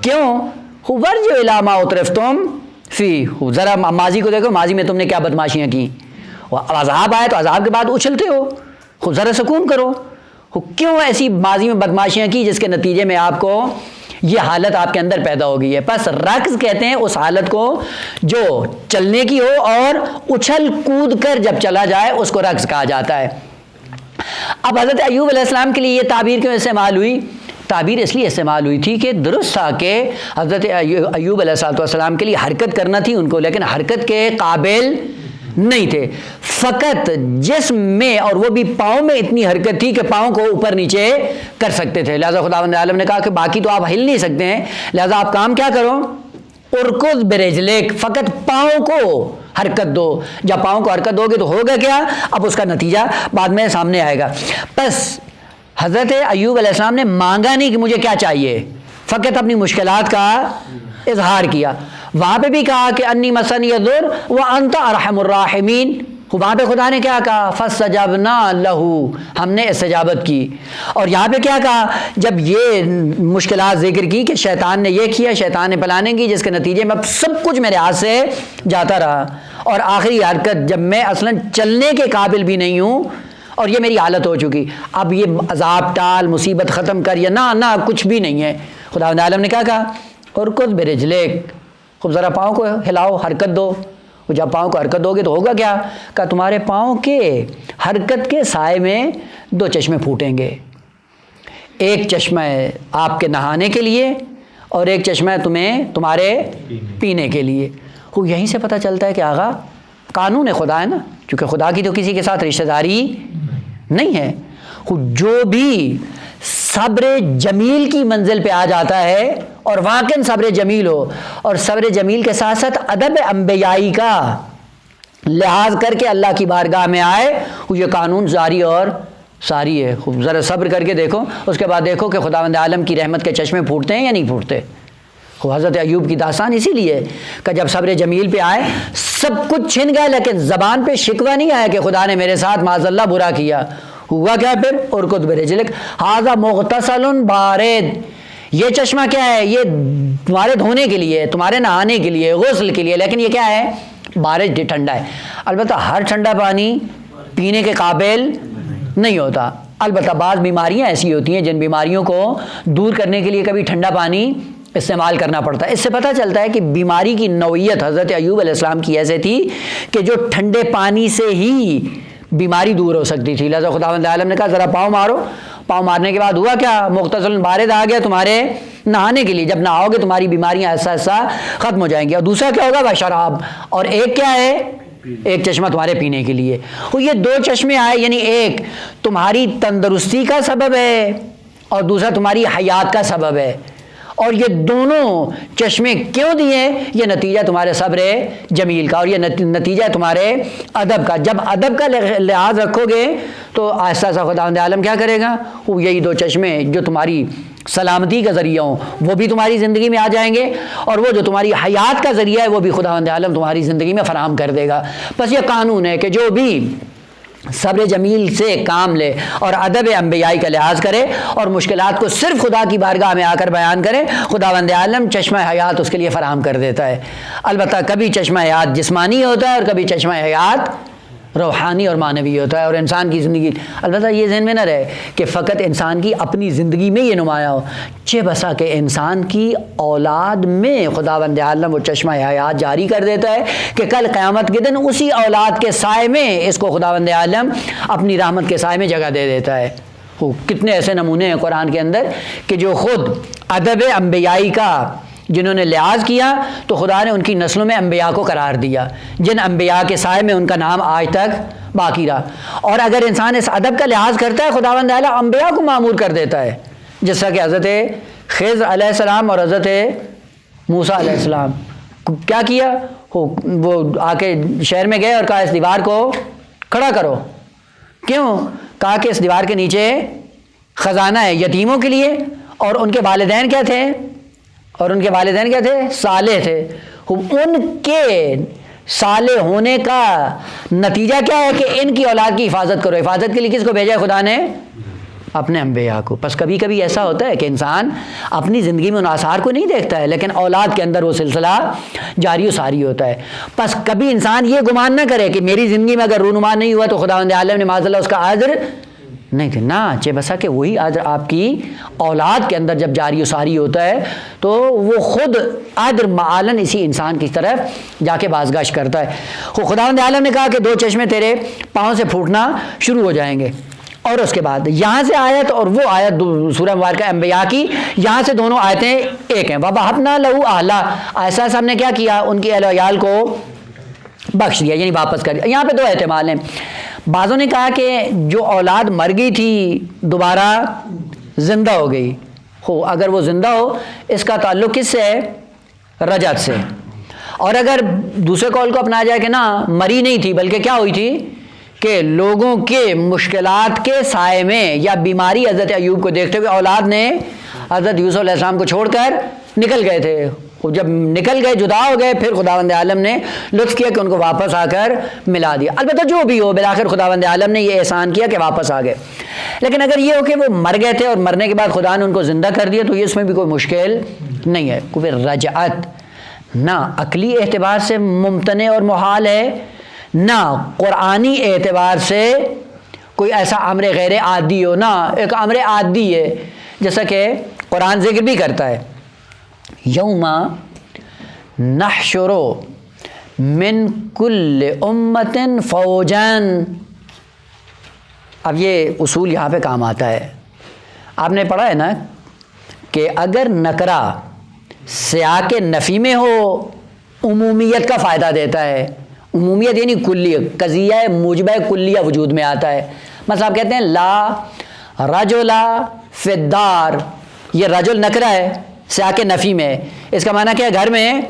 کیوں؟ وَارْجِعُوا إِلَىٰ مَا أُتْرِفْتُمْ فِيهِ، ذرا ماضی کو دیکھو، ماضی میں تم نے کیا بدماشیاں کی. عذاب آئے تو عذاب کے بعد اچھلتے ہو، ذرا سکون کرو. کیوں ایسی ماضی میں بدماشیاں کی جس کے نتیجے میں آپ کو یہ حالت آپ کے اندر پیدا ہو گئی ہے؟ پس رقص کہتے ہیں اس حالت کو جو چلنے کی ہو اور اچھل کود کر جب چلا جائے اس کو رقص کہا جاتا ہے. اب حضرت ایوب علیہ السلام کے لیے یہ تعبیر کیوں استعمال ہوئی؟ تعبیر اس لیے استعمال ہوئی تھی کہ درست تھا کہ حضرت ایوب علیہ السلام کے لیے حرکت کرنا تھی ان کو، لیکن حرکت کے قابل نہیں تھے. فقط جسم میں اور وہ بھی پاؤں میں اتنی حرکت تھی کہ پاؤں کو اوپر نیچے کر سکتے تھے. لہذا خداوند عالم نے کہا کہ باقی تو آپ ہل نہیں سکتے ہیں، لہذا آپ کام کیا کرو، ارکض برجلک، فقط پاؤں کو حرکت دو. جب پاؤں کو حرکت دو گے تو ہوگا کیا؟ اب اس کا نتیجہ بعد میں سامنے آئے گا. بس حضرت ایوب علیہ السلام نے مانگا نہیں کہ مجھے کیا چاہیے، فقط اپنی مشکلات کا اظہار کیا. وہاں پہ بھی کہا کہ انی مسنی الضر وانت ارحم الراحمین، وہاں پہ خدا نے کیا کہا؟ فَاسْتَجَبْنَا لَهُ، ہم نے استجابت کی. اور یہاں پہ کیا کہا؟ جب یہ مشکلات ذکر کی کہ شیطان نے یہ کیا، شیطان نے پلاننگ کی، جس کے نتیجے میں اب سب کچھ میرے ہاتھ سے جاتا رہا، اور آخری حرکت جب میں اصلاً چلنے کے قابل بھی نہیں ہوں اور یہ میری حالت ہو چکی، اب یہ عذاب ٹال، مصیبت ختم کر، یا نہ کچھ بھی نہیں ہے. خداوند عالم نے کیا کہا؟ ارکض برجلیک، خوب ذرا پاؤں کو ہلاؤ، حرکت دو. جب پاؤں کو حرکت دو گے تو ہوگا کیا؟ کہ تمہارے پاؤں کے حرکت کے سائے میں 2 چشمے پھوٹیں گے. ایک چشمہ ہے آپ کے نہانے کے لیے، اور ایک چشمہ تمہارے پینے کے لیے. وہ یہیں سے پتہ چلتا ہے کہ آغا قانون خدا ہے نا، کیونکہ خدا کی تو کسی کے ساتھ رشتہ داری نہیں ہے. جو بھی صبر جمیل کی منزل پہ آ جاتا ہے اور واقعاً صبر جمیل ہو، اور صبر جمیل کے ساتھ ساتھ ادب انبیائی کا لحاظ کر کے اللہ کی بارگاہ میں آئے، وہ یہ قانون جاری اور ساری ہے. ذرا صبر کر کے دیکھو، اس کے بعد دیکھو کہ خداوند عالم کی رحمت کے چشمے پھوٹتے ہیں یا نہیں پھوٹتے. حضرت ایوب کی داستان اسی لیے کہ جب صبر جمیل پہ آئے سب کچھ چھن گیا، لیکن زبان پہ شکوہ نہیں آیا کہ خدا نے میرے ساتھ معاذ اللہ برا کیا. ہوا کیا پھر؟ ارکض برجلک ھذا مغتسل بارد، یہ چشمہ کیا ہے؟ یہ تمہارے دھونے کے لیے، تمہارے نہانے کے لیے، غسل کے لیے، لیکن یہ کیا ہے؟ بارد، ٹھنڈا ہے. البتہ ہر ٹھنڈا پانی پینے کے قابل نہیں ہوتا. البتہ بعض بیماریاں ایسی ہوتی ہیں جن بیماریوں کو دور کرنے کے لیے کبھی ٹھنڈا پانی استعمال کرنا پڑتا ہے. اس سے پتہ چلتا ہے کہ بیماری کی نوعیت حضرت ایوب علیہ السلام کی ایسے تھی کہ جو ٹھنڈے پانی سے ہی بیماری دور ہو سکتی تھی. لہذا خداوند عالم نے کہا ذرا پاؤں مارو. پاؤں مارنے کے بعد ہوا کیا؟ مغتسل بارد آ گیا تمہارے نہانے کے لیے. جب نہاؤ گے تمہاری بیماریاں ایسا ایسا ختم ہو جائیں گی. اور دوسرا کیا ہوگا؟ وشراب، اور ایک کیا ہے؟ ایک چشمہ تمہارے پینے کے لیے. وہ یہ 2 چشمے آئے، یعنی ایک تمہاری تندرستی کا سبب ہے اور دوسرا تمہاری حیات کا سبب ہے. اور یہ دونوں چشمے کیوں دیے؟ یہ نتیجہ تمہارے صبر جمیل کا، اور یہ نتیجہ تمہارے ادب کا. جب ادب کا لحاظ رکھو گے تو آہستہ آہستہ خداوند عالم کیا کرے گا؟ وہ یہی 2 چشمے جو تمہاری سلامتی کا ذریعہ ہوں وہ بھی تمہاری زندگی میں آ جائیں گے، اور وہ جو تمہاری حیات کا ذریعہ ہے وہ بھی خداوند عالم تمہاری زندگی میں فراہم کر دے گا. بس یہ قانون ہے کہ جو بھی صبر جمیل سے کام لے اور ادب انبیائی کا لحاظ کرے اور مشکلات کو صرف خدا کی بارگاہ میں آ کر بیان کرے، خداوند عالم چشمہ حیات اس کے لیے فراہم کر دیتا ہے. البتہ کبھی چشمہ حیات جسمانی ہوتا ہے اور کبھی چشمہ حیات روحانی اور معنوی ہوتا ہے. اور انسان کی زندگی، البتہ یہ ذہن میں نہ رہے کہ فقط انسان کی اپنی زندگی میں یہ نمایاں ہو، چہ بسا کہ انسان کی اولاد میں خداوند عالم وہ چشمہ حیات جاری کر دیتا ہے کہ کل قیامت کے دن اسی اولاد کے سائے میں اس کو خداوند عالم اپنی رحمت کے سائے میں جگہ دے دیتا ہے. کتنے ایسے نمونے ہیں قرآن کے اندر کہ جو خود ادب انبیائی کا جنہوں نے لحاظ کیا تو خدا نے ان کی نسلوں میں انبیاء کو قرار دیا، جن انبیاء کے سائے میں ان کا نام آج تک باقی رہا. اور اگر انسان اس ادب کا لحاظ کرتا ہے خداوند اعلیٰ انبیاء کو معمور کر دیتا ہے، جس طرح کہ حضرت خضر علیہ السلام اور حضرت موسیٰ علیہ السلام کیا کیا؟ وہ آ کے شہر میں گئے اور کہا اس دیوار کو کھڑا کرو. کیوں؟ کہا کہ اس دیوار کے نیچے خزانہ ہے یتیموں کے لیے، اور ان کے والدین کیا تھے؟ صالح تھے. ان کے صالح ہونے کا نتیجہ کیا ہے کہ ان کی اولاد کی حفاظت کرو. حفاظت کے لیے کس کو بھیجا ہے خدا نے؟ اپنے انبیاء کو. بس کبھی کبھی ایسا ہوتا ہے کہ انسان اپنی زندگی میں ان آثار کو نہیں دیکھتا ہے، لیکن اولاد کے اندر وہ سلسلہ جاری و ساری ہوتا ہے. بس کبھی انسان یہ گمان نہ کرے کہ میری زندگی میں اگر رونما نہیں ہوا تو خداوند عالم نے معاذ اللہ اس کا اجر نہیں تھے. نہ، چہ بسا کہ وہی اجر آپ کی اولاد کے اندر جب جاری و ساری ہوتا ہے تو وہ خود اجر معالن اسی انسان کی طرف جا کے بازگشت کرتا ہے. خداوند عالم نے کہا کہ 2 چشمے تیرے پاؤں سے پھوٹنا شروع ہو جائیں گے. اور اس کے بعد یہاں سے آیت اور وہ آیت سورہ مبارکہ انبیاء کی، یہاں سے دونوں آیتیں ایک ہیں. وَوَهَبْنَا لَهُ أَهْلًا، ایسا ہم نے کیا کیا؟ ان کے اہل و عیال کو بخش دیا، یعنی واپس کر دیا. یہاں پہ 2 احتمال ہیں. بعضوں نے کہا کہ جو اولاد مر گئی تھی دوبارہ زندہ ہو گئی. اگر وہ زندہ ہو اس کا تعلق کس سے ہے؟ رجعت سے. اور اگر دوسرے قول کو اپنایا جائے کہ نہ، مری نہیں تھی بلکہ کیا ہوئی تھی کہ لوگوں کے مشکلات کے سائے میں یا بیماری حضرت ایوب کو دیکھتے ہوئے اولاد نے حضرت یوسف علیہ السلام کو چھوڑ کر نکل گئے تھے. وہ جب نکل گئے جدا ہو گئے پھر خداوند عالم نے لطف کیا کہ ان کو واپس آ کر ملا دیا. البتہ جو بھی ہو بالآخر خداوند عالم نے یہ احسان کیا کہ واپس آ گئے. لیکن اگر یہ ہو کہ وہ مر گئے تھے اور مرنے کے بعد خدا نے ان کو زندہ کر دیا تو یہ اس میں بھی کوئی مشکل نہیں ہے. کوئی رجعت نہ عقلی اعتبار سے ممتنع اور محال ہے، نہ قرآنی اعتبار سے کوئی ایسا امر غیر عادی ہو، نہ ایک امر عادی ہے جیسا کہ قرآن ذکر بھی کرتا ہے یوم نحشر من کل امت فوجن. اب یہ اصول یہاں پہ کام آتا ہے. آپ نے پڑھا ہے نا کہ اگر نکرہ سیاق نفی میں ہو عمومیت کا فائدہ دیتا ہے. عمومیت یعنی کلی، قضیہ موجبہ کلیہ وجود میں آتا ہے. مثلا آپ کہتے ہیں لا رجل فی الدار، یہ رجل نکرہ ہے سیاق نفی میں، اس کا معنی کیا ہے؟ گھر میں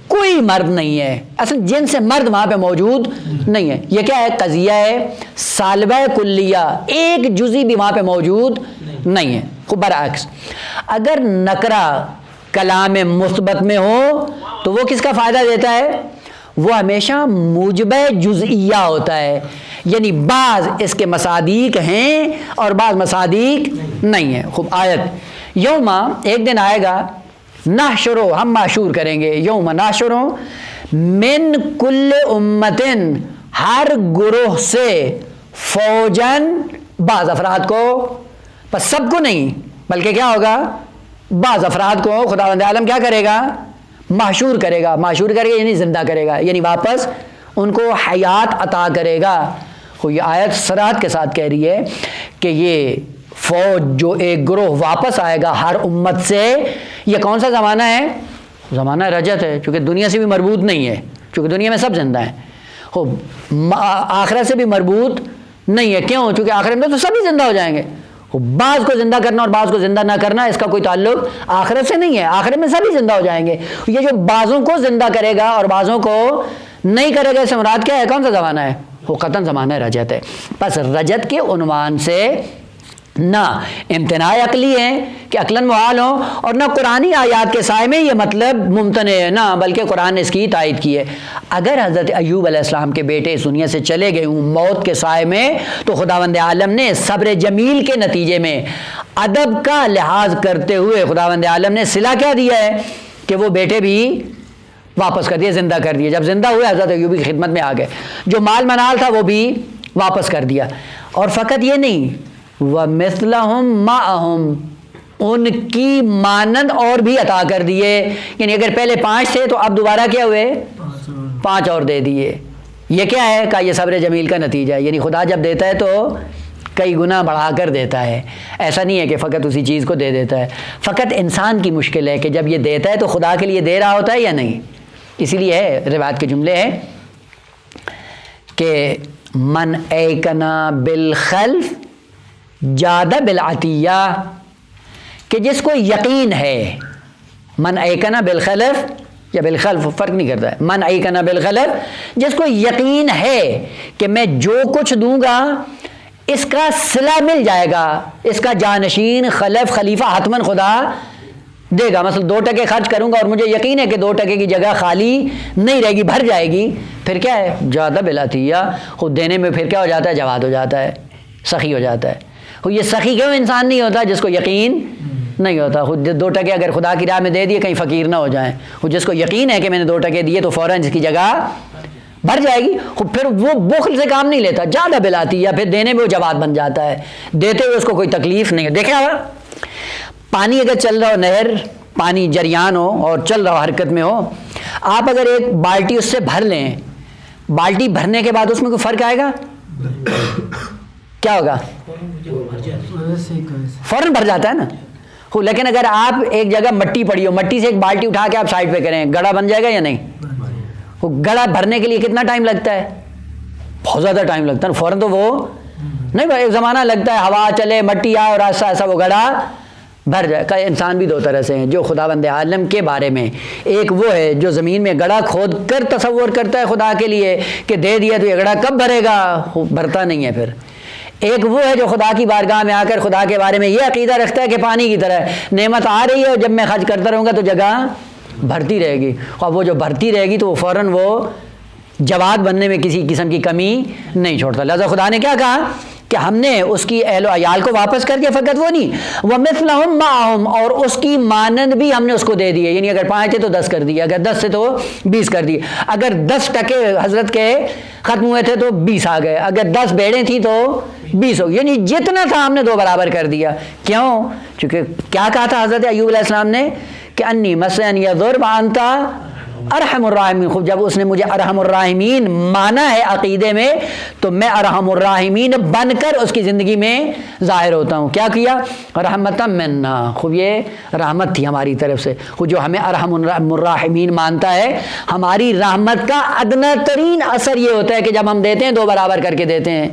کوئی مرد نہیں ہے. اصل جن سے مرد وہاں پہ موجود نہیں ہے. یہ کیا ہے؟ قضیہ ہے سالبہ کلیہ، ایک جزئی بھی وہاں پہ موجود نہیں ہے. خوب برعکس اگر نکرہ کلام مثبت میں ہو تو وہ کس کا فائدہ دیتا ہے؟ وہ ہمیشہ موجبہ جزئیہ ہوتا ہے، یعنی بعض اس کے مصادیق ہیں اور بعض مصادیق نہیں ہیں. خوب آیت یوم، ایک دن آئے گا، نحشرو، ہم معشور کریں گے، یوم نحشرو من کل امتن، ہر گروہ سے، فوجن، بعض افراد کو، بس سب کو نہیں بلکہ کیا ہوگا؟ بعض افراد کو خداوند عالم کیا کرے گا؟ محشور کرے گا. محشور کرے گا یعنی زندہ کرے گا، یعنی واپس ان کو حیات عطا کرے گا. یہ آیت صراحت کے ساتھ کہہ رہی ہے کہ یہ فوج جو ایک گروہ واپس آئے گا ہر امت سے، یہ کون سا زمانہ ہے؟ زمانہ رجت ہے، چونکہ دنیا سے بھی مربوط نہیں ہے، چونکہ دنیا میں سب زندہ ہیں. آخرت سے بھی مربوط نہیں ہے. کیوں؟ چونکہ آخرت میں تو سبھی زندہ ہو جائیں گے. بعض کو زندہ کرنا اور بعض کو زندہ نہ کرنا اس کا کوئی تعلق آخرت سے نہیں ہے. آخرت میں سبھی زندہ ہو جائیں گے. یہ جو بعضوں کو زندہ کرے گا اور بعضوں کو نہیں کرے گا، اس سے مراد کیا ہے؟ کون سا زمانہ ہے؟ وہ قطعاً زمانہ رجت ہے. بس رجت کے عنوان سے نہ امتناع عقلی ہے کہ عقلاً محال ہو، اور نہ قرآنی آیات کے سائے میں یہ مطلب ممتنع ہے، نہ بلکہ قرآن نے اس کی تائید کی ہے. اگر حضرت ایوب علیہ السلام کے بیٹے اس دنیا سے چلے گئے ہوں موت کے سائے میں، تو خداوند عالم نے صبر جمیل کے نتیجے میں ادب کا لحاظ کرتے ہوئے خداوند عالم نے صلہ کیا دیا ہے کہ وہ بیٹے بھی واپس کر دیے، زندہ کر دیے. جب زندہ ہوئے حضرت ایوب کی خدمت میں آ گئے، جو مال منال تھا وہ بھی واپس کر دیا. اور فقط یہ نہیں، وَمِثْلَهُمْ مَعَهُمْ، ان کی مانند اور بھی عطا کر دیے. یعنی اگر پہلے 5 تھے تو اب دوبارہ کیا ہوئے؟ 5 اور دے دیے. یہ کیا ہے؟ کہ یہ صبر جمیل کا نتیجہ ہے. یعنی خدا جب دیتا ہے تو کئی گنا بڑھا کر دیتا ہے. ایسا نہیں ہے کہ فقط اسی چیز کو دے دیتا ہے. فقط انسان کی مشکل ہے کہ جب یہ دیتا ہے تو خدا کے لیے دے رہا ہوتا ہے یا نہیں. اسی لیے ہے روایت کے جملے ہیں کہ من ایکنا بالخلف جادہ بالعطیہ، کہ جس کو یقین ہے، من ایکنا بالخلف یا بالخلف فرق نہیں کرتا ہے، من ایکنا بالخلف، جس کو یقین ہے کہ میں جو کچھ دوں گا اس کا صلہ مل جائے گا، اس کا جانشین خلف خلیفہ حتماً خدا دے گا. مثلا 2% خرچ کروں گا اور مجھے یقین ہے کہ 2% کی جگہ خالی نہیں رہے گی، بھر جائے گی، پھر کیا ہے؟ جادہ بالعطیہ. خود دینے میں پھر کیا ہو جاتا ہے؟ جواد ہو جاتا ہے، سخی ہو جاتا ہے. یہ سخی کیوں انسان نہیں ہوتا؟ جس کو یقین نہیں ہوتا. خود 2% اگر خدا کی راہ میں دے دیے کہیں فقیر نہ ہو جائیں. خود جس کو یقین ہے کہ میں نے 2% دیے تو فوراً جس کی جگہ بھر جائے گی، پھر وہ بخل سے کام نہیں لیتا، زیادہ بلاتی یا پھر دینے میں وہ جواد بن جاتا ہے، دیتے ہوئے اس کو کوئی تکلیف نہیں ہے. دیکھیں پانی اگر چل رہا ہو، نہر پانی جریان ہو اور چل رہا ہو، حرکت میں ہو، آپ اگر ایک بالٹی اس سے بھر لیں، بالٹی بھرنے کے بعد اس میں کوئی فرق آئے گا؟ کیا ہوگا؟ فوراً بھر جاتا ہے نا. لیکن اگر آپ ایک جگہ مٹی پڑی ہو، مٹی سے ایک بالٹی اٹھا کے آپ سائڈ پہ کریں، گڑا بن جائے گا یا نہیں؟ وہ گڑا بھرنے کے لیے کتنا ٹائم لگتا ہے؟ بہت زیادہ ٹائم لگتا ہے. فوراً تو وہ نہیں، ایک زمانہ لگتا ہے، ہوا چلے، مٹی آئے اور ایسا ایسا وہ گڑا بھر جائے. کہ انسان بھی 2 طرح سے ہیں. جو خداوند عالم کے بارے میں، ایک وہ ہے جو زمین میں گڑا کھود کر تصور کرتا ہے خدا کے لیے کہ دے دیا تو یہ گڑا کب بھرے گا، بھرتا نہیں ہے. پھر ایک وہ ہے جو خدا کی بارگاہ میں آ کر خدا کے بارے میں یہ عقیدہ رکھتا ہے کہ پانی کی طرح نعمت آ رہی ہے اور جب میں خرچ کرتا رہوں گا تو جگہ بھرتی رہے گی، اور وہ جو بھرتی رہے گی تو وہ فوراً وہ جواد بننے میں کسی قسم کی کمی نہیں چھوڑتا۔ لہذا خدا نے کیا کہا کہ ہم نے اس کی اہل و عیال کو واپس کر دیا، فقط وہ نہیں وَمِثْلَهُمْ مَعَهُمْ، اور اس کی مانند بھی ہم نے اس کو دے دیے، یعنی اگر 5 تھے تو 10 کر دیے، اگر 10 تھے تو 20 کر دیے، اگر 10% حضرت کے ختم ہوئے تھے تو 20 آ گئے، اگر 10 بھیڑیں تھیں تو 20 ہو گئی، یعنی جتنا تھا ہم نے 2 برابر کر دیا۔ کیوں؟ چونکہ کیا کہا تھا حضرت ایوب علیہ السلام نے کہ انی مسنی الضر وانت ارحم الراحمین، خوب جب اس نے مجھے ارحم الراحمین مانا ہے عقیدے میں تو میں ارحم الراحمین بن کر اس کی زندگی میں ظاہر ہوتا ہوں۔ کیا کیا؟ رحمتا منا، خوب یہ رحمت تھی ہماری طرف سے، خوب جو ہمیں ارحم الراحمین مانتا ہے، ہماری رحمت کا ادنا ترین اثر یہ ہوتا ہے کہ جب ہم دیتے ہیں 2 برابر کر کے دیتے ہیں۔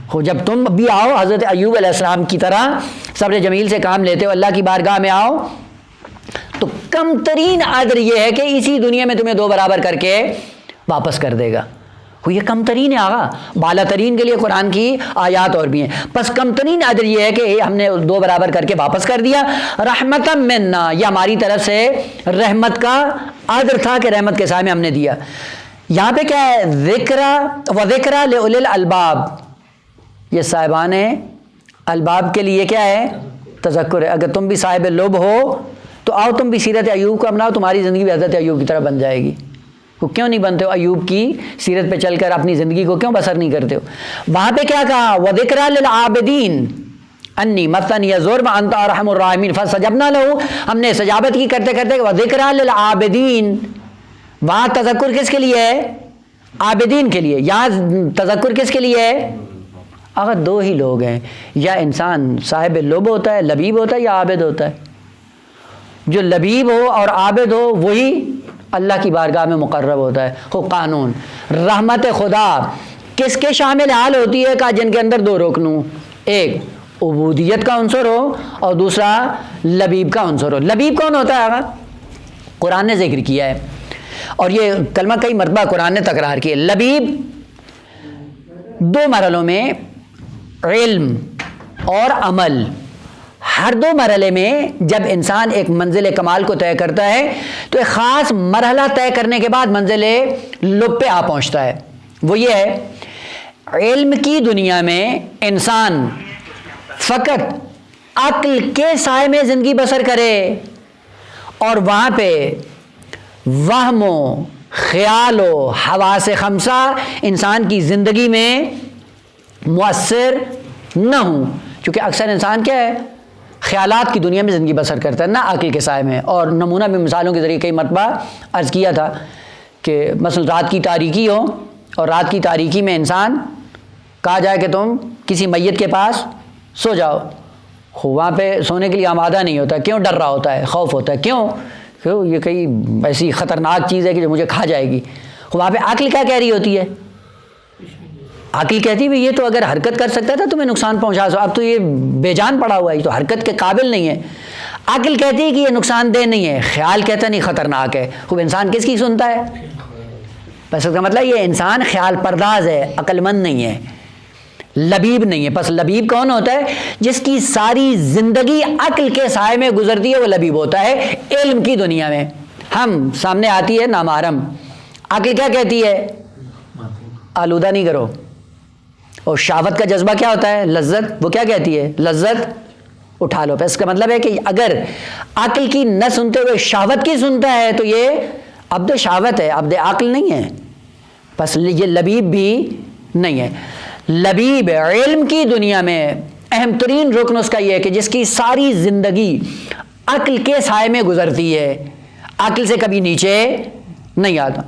خوب جب تم بھی آؤ حضرت ایوب علیہ السلام کی طرح صبر جمیل سے کام لیتے ہو، اللہ کی بارگاہ میں آؤ، تو کم ترین عذر یہ ہے کہ اسی دنیا میں تمہیں 2 برابر کر کے واپس کر دے گا۔ یہ کم ترین ہے آغا، بالا ترین کے لیے قرآن کی آیات اور بھی ہیں، بس کم ترین عذر یہ ہے کہ ہم نے 2 برابر کر کے واپس کر دیا۔ رحمتا منا، یہ ہماری طرف سے رحمت کا عذر تھا کہ رحمت کے سائے میں ہم نے دیا۔ یہاں پہ کیا ہے؟ ذکرہ و ذکرہ لأولی الالباب، یہ صاحبان الباب کے لیے کیا ہے؟ تذکر ہے۔ اگر تم بھی صاحب لب ہو تو آؤ تم بھی سیرت ایوب کو اپناؤ، تمہاری زندگی بھی حضرت ایوب کی طرح بن جائے گی۔ وہ کیوں نہیں بنتے ہو؟ ایوب کی سیرت پہ چل کر اپنی زندگی کو کیوں بسر نہیں کرتے ہو؟ وہاں پہ کیا کہا؟ وَذِكْرَى لِلْعَابِدِينَ أَنِّي مَسَّنِيَ الضُّرُّ وَأَنْتَ أَرْحَمُ الرَّاحِمِينَ فَاسْتَجَبْنَا لَهُ، ہم نے استجابت کی کرتے کرتے۔ وَذِكْرَى لِلْعَابِدِينَ، وہاں تذکر کس کے لیے ہے؟ عابدین کے لیے۔ یہاں تذکر کس کے لیے ہے؟ اگر 2 ہی لوگ ہیں، یا انسان صاحب لب ہوتا ہے، لبیب ہوتا ہے، یا عابد ہوتا ہے۔ جو لبیب ہو اور عابد ہو وہی اللہ کی بارگاہ میں مقرب ہوتا ہے۔ خو قانون رحمت خدا کس کے شامل حال ہوتی ہے؟ کہ جن کے اندر 2 رکن ہوں، ایک عبودیت کا عنصر ہو اور دوسرا لبیب کا عنصر ہو۔ لبیب کون ہوتا ہے آقا؟ قرآن نے ذکر کیا ہے، اور یہ کلمہ کئی مرتبہ قرآن نے تکرار کیا۔ لبیب 2 مرحلوں میں، علم اور عمل، ہر 2 مرحلے میں جب انسان ایک منزل کمال کو طے کرتا ہے تو ایک خاص مرحلہ طے کرنے کے بعد منزل لب پہ آ پہنچتا ہے۔ وہ یہ ہے، علم کی دنیا میں انسان فقط عقل کے سائے میں زندگی بسر کرے، اور وہاں پہ وہم و خیال و حواس 5 انسان کی زندگی میں مؤثر نہ ہوں، چونکہ اکثر انسان کیا ہے؟ خیالات کی دنیا میں زندگی بسر کرتا ہے، نہ عقل کے سائے میں۔ اور نمونہ بھی مثالوں کے ذریعے کئی مرتبہ عرض کیا تھا کہ مثلا رات کی تاریکی ہو، اور رات کی تاریکی میں انسان کہا جائے کہ تم کسی میت کے پاس سو جاؤ، وہاں پہ سونے کے لیے آمادہ نہیں ہوتا، کیوں؟ ڈر رہا ہوتا ہے، خوف ہوتا ہے، کیوں؟ یہ کئی ایسی خطرناک چیز ہے کہ جو مجھے کھا جائے گی۔ وہاں پہ عقل کیا کہہ رہی ہوتی ہے؟ عقل کہتی ہے یہ تو اگر حرکت کر سکتا تھا تمہیں نقصان پہنچا سو، اب تو یہ بے جان پڑا ہوا ہے، یہ تو حرکت کے قابل نہیں ہے۔ عقل کہتی ہے کہ یہ نقصان دہ نہیں ہے، خیال کہتا نہیں خطرناک ہے۔ خوب انسان کس کی سنتا ہے؟ بس اس کا مطلب یہ انسان خیال پرداز ہے، عقل مند نہیں ہے، لبیب نہیں ہے۔ پس لبیب کون ہوتا ہے؟ جس کی ساری زندگی عقل کے سائے میں گزرتی ہے، وہ لبیب ہوتا ہے۔ علم کی دنیا میں ہم سامنے آتی ہے نامحرم، عقل کیا کہتی ہے؟ آلودہ نہیں کرو۔ اور شہوت کا جذبہ کیا ہوتا ہے؟ لذت، وہ کیا کہتی ہے؟ لذت اٹھا لو۔ اس کا مطلب ہے کہ اگر عقل کی نہ سنتے ہوئے شہوت کی سنتا ہے تو یہ عبد شہوت ہے، عبد عقل نہیں ہے، بس یہ لبیب بھی نہیں ہے۔ لبیب علم کی دنیا میں اہم ترین رکن اس کا یہ ہے کہ جس کی ساری زندگی عقل کے سائے میں گزرتی ہے، عقل سے کبھی نیچے نہیں آتا۔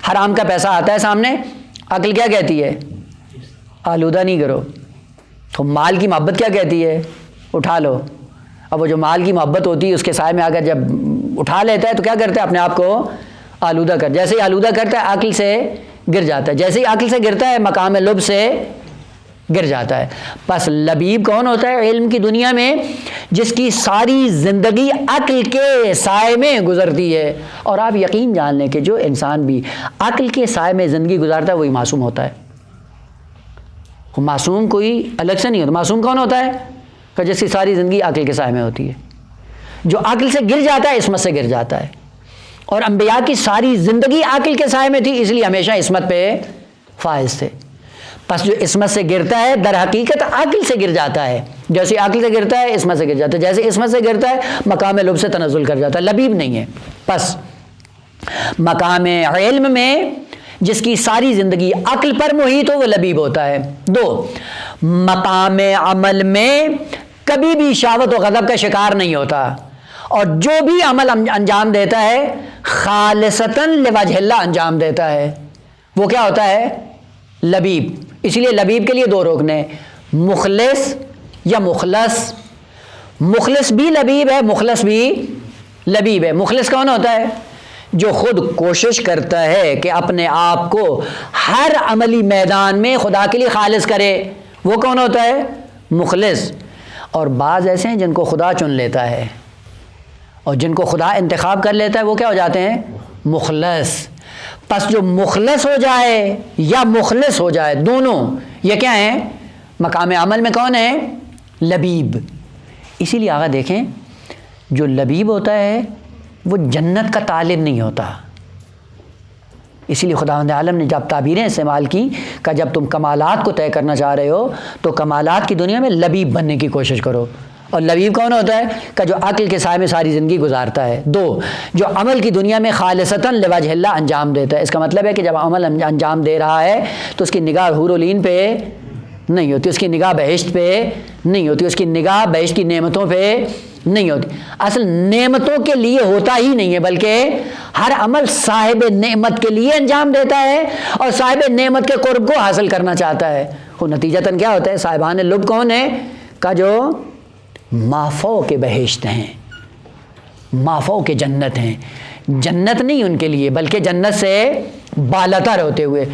حرام کا پیسہ آتا ہے سامنے، عقل کیا کہتی ہے؟ آلودہ نہیں کرو۔ تو مال کی محبت کیا کہتی ہے؟ اٹھا لو۔ اب وہ جو مال کی محبت ہوتی ہے اس کے سائے میں آ کر جب اٹھا لیتا ہے تو کیا کرتا ہے؟ اپنے آپ کو آلودہ کر، جیسے ہی آلودہ کرتا ہے عقل سے گر جاتا ہے، جیسے ہی عقل سے گرتا ہے مقام لب سے گر جاتا ہے۔ بس لبیب کون ہوتا ہے علم کی دنیا میں؟ جس کی ساری زندگی عقل کے سائے میں گزرتی ہے۔ اور آپ یقین جان لیں کہ جو انسان بھی عقل کے سائے میں زندگی گزارتا ہے وہی معصوم ہوتا ہے۔ معصوم کوئی الگ سے نہیں ہوتا۔ معصوم کون ہوتا ہے؟ کہ جس کی ساری زندگی عقل کے سائے میں ہوتی ہے۔ جو عقل سے گر جاتا ہے عصمت سے گر جاتا ہے۔ اور انبیاء کی ساری زندگی عقل کے سائے میں تھی، اس لیے ہمیشہ عصمت پہ فائز تھے۔ پس جو عصمت سے گرتا ہے در حقیقت عقل سے گر جاتا ہے، جیسے عقل سے گرتا ہے عصمت سے گر جاتا ہے، جیسے عصمت سے گرتا ہے مقام لب سے تنزل کر جاتا ہے، لبیب نہیں ہے۔ پس مقام علم میں جس کی ساری زندگی عقل پر محیط ہو وہ لبیب ہوتا ہے۔ دو، مقام عمل میں کبھی بھی شہوت و غضب کا شکار نہیں ہوتا، اور جو بھی عمل انجام دیتا ہے خالصتاً لوجہ اللہ انجام دیتا ہے، وہ کیا ہوتا ہے؟ لبیب۔ اس لیے لبیب کے لیے دو رکن ہیں، مخلص یا مخلص۔ مخلص بھی لبیب ہے، مخلص بھی لبیب ہے۔ مخلص کون ہوتا ہے؟ جو خود کوشش کرتا ہے کہ اپنے آپ کو ہر عملی میدان میں خدا کے لیے خالص کرے، وہ کون ہوتا ہے؟ مخلص۔ اور بعض ایسے ہیں جن کو خدا چن لیتا ہے، اور جن کو خدا انتخاب کر لیتا ہے وہ کیا ہو جاتے ہیں؟ مخلص۔ پس جو مخلص ہو جائے یا مخلص ہو جائے، دونوں یہ کیا ہیں؟ مقام عمل میں کون ہے؟ لبیب۔ اسی لیے آگے دیکھیں، جو لبیب ہوتا ہے وہ جنت کا طالب نہیں ہوتا۔ اسی لیے خداوند عالم نے جب تعبیریں استعمال کی کہ جب تم کمالات کو طے کرنا چاہ رہے ہو تو کمالات کی دنیا میں لبیب بننے کی کوشش کرو۔ اور لبیب کون ہوتا ہے؟ کہ جو عقل کے سائے میں ساری زندگی گزارتا ہے۔ دو، جو عمل کی دنیا میں خالصتاً لوجہ اللہ انجام دیتا ہے۔ اس کا مطلب ہے کہ جب عمل انجام دے رہا ہے تو اس کی نگاہ حور و لین پہ نہیں ہوتی، اس کی نگاہ بہشت پہ نہیں ہوتی، اس کی نگاہ بہشت کی نعمتوں پہ نہیں ہوتی۔ اصل نعمتوں کے لیے ہوتا ہی نہیں ہے، بلکہ ہر عمل صاحب نعمت کے لیے انجام دیتا ہے اور صاحب نعمت کے قرب کو حاصل کرنا چاہتا ہے۔ وہ نتیجتاً کیا ہوتا ہے؟ صاحبان لب کون ہے؟ کا جو مافو کے بہشت ہیں، مافو کے جنت ہیں۔ جنت نہیں ان کے لیے بلکہ جنت سے بالاتر ہوتے ہوئے۔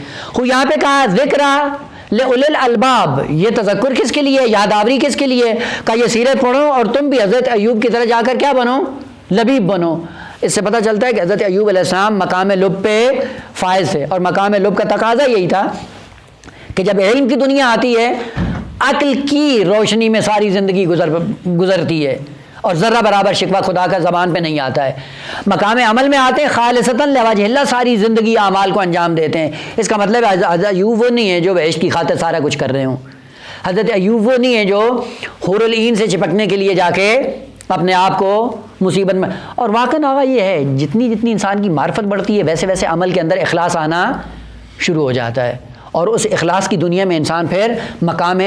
یہاں پہ کہا ذکرہ لِأُولِي الْأَلْبَابِ، یہ تذکر کس کے لیے؟ یادآوری کس کے لیے؟ کہ یہ سیرت پڑھو اور تم بھی حضرت ایوب کی طرح جا کر کیا بنو؟ لبیب بنو۔ اس سے پتہ چلتا ہے کہ حضرت ایوب علیہ السلام مقام لب پہ فائز تھے، اور مقام لب کا تقاضا یہی تھا کہ جب علم کی دنیا آتی ہے عقل کی روشنی میں ساری زندگی گزرتی ہے اور ذرہ برابر شکوہ خدا کا زبان پہ نہیں آتا ہے۔ مقام عمل میں آتے ہیں خالصتاً لوجہ اللہ، ساری زندگی اعمال کو انجام دیتے ہیں۔ اس کا مطلب ہے حضرت ایوب وہ نہیں ہے جو بہشت کی خاطر سارا کچھ کر رہے ہوں، حضرت ایوب وہ نہیں ہے جو حور العین سے چپکنے کے لیے جا کے اپنے آپ کو مصیبت میں۔ اور واقعاً آغا یہ ہے جتنی جتنی انسان کی معرفت بڑھتی ہے ویسے ویسے عمل کے اندر اخلاص آنا شروع ہو جاتا ہے، اور اس اخلاص کی دنیا میں انسان پھر مقام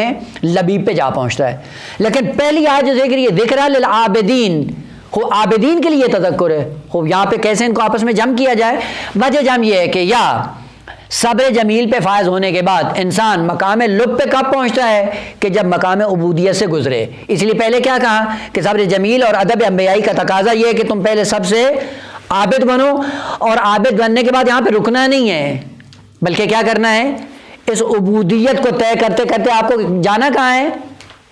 لبیب پہ جا پہنچتا ہے۔ لیکن پہلی آج ذکر یہ ذکرہ للعابدین، عابدین کے لیے تذکر ہے۔ یہاں پہ کیسے ان کو آپس میں جمع کیا جائے؟ وجہ جمع یہ ہے کہ یا صبر جمیل پہ فائز ہونے کے بعد انسان مقام لب پہ کب پہنچتا ہے؟ کہ جب مقام عبودیت سے گزرے۔ اس لیے پہلے کیا کہا کہ صبر جمیل اور ادب انبیائی کا تقاضا یہ ہے کہ تم پہلے سب سے عابد بنو، اور عابد بننے کے بعد یہاں پہ رکنا نہیں ہے بلکہ کیا کرنا ہے؟ اس عبودیت کو طے کرتے کرتے آپ کو جانا کہاں ہے؟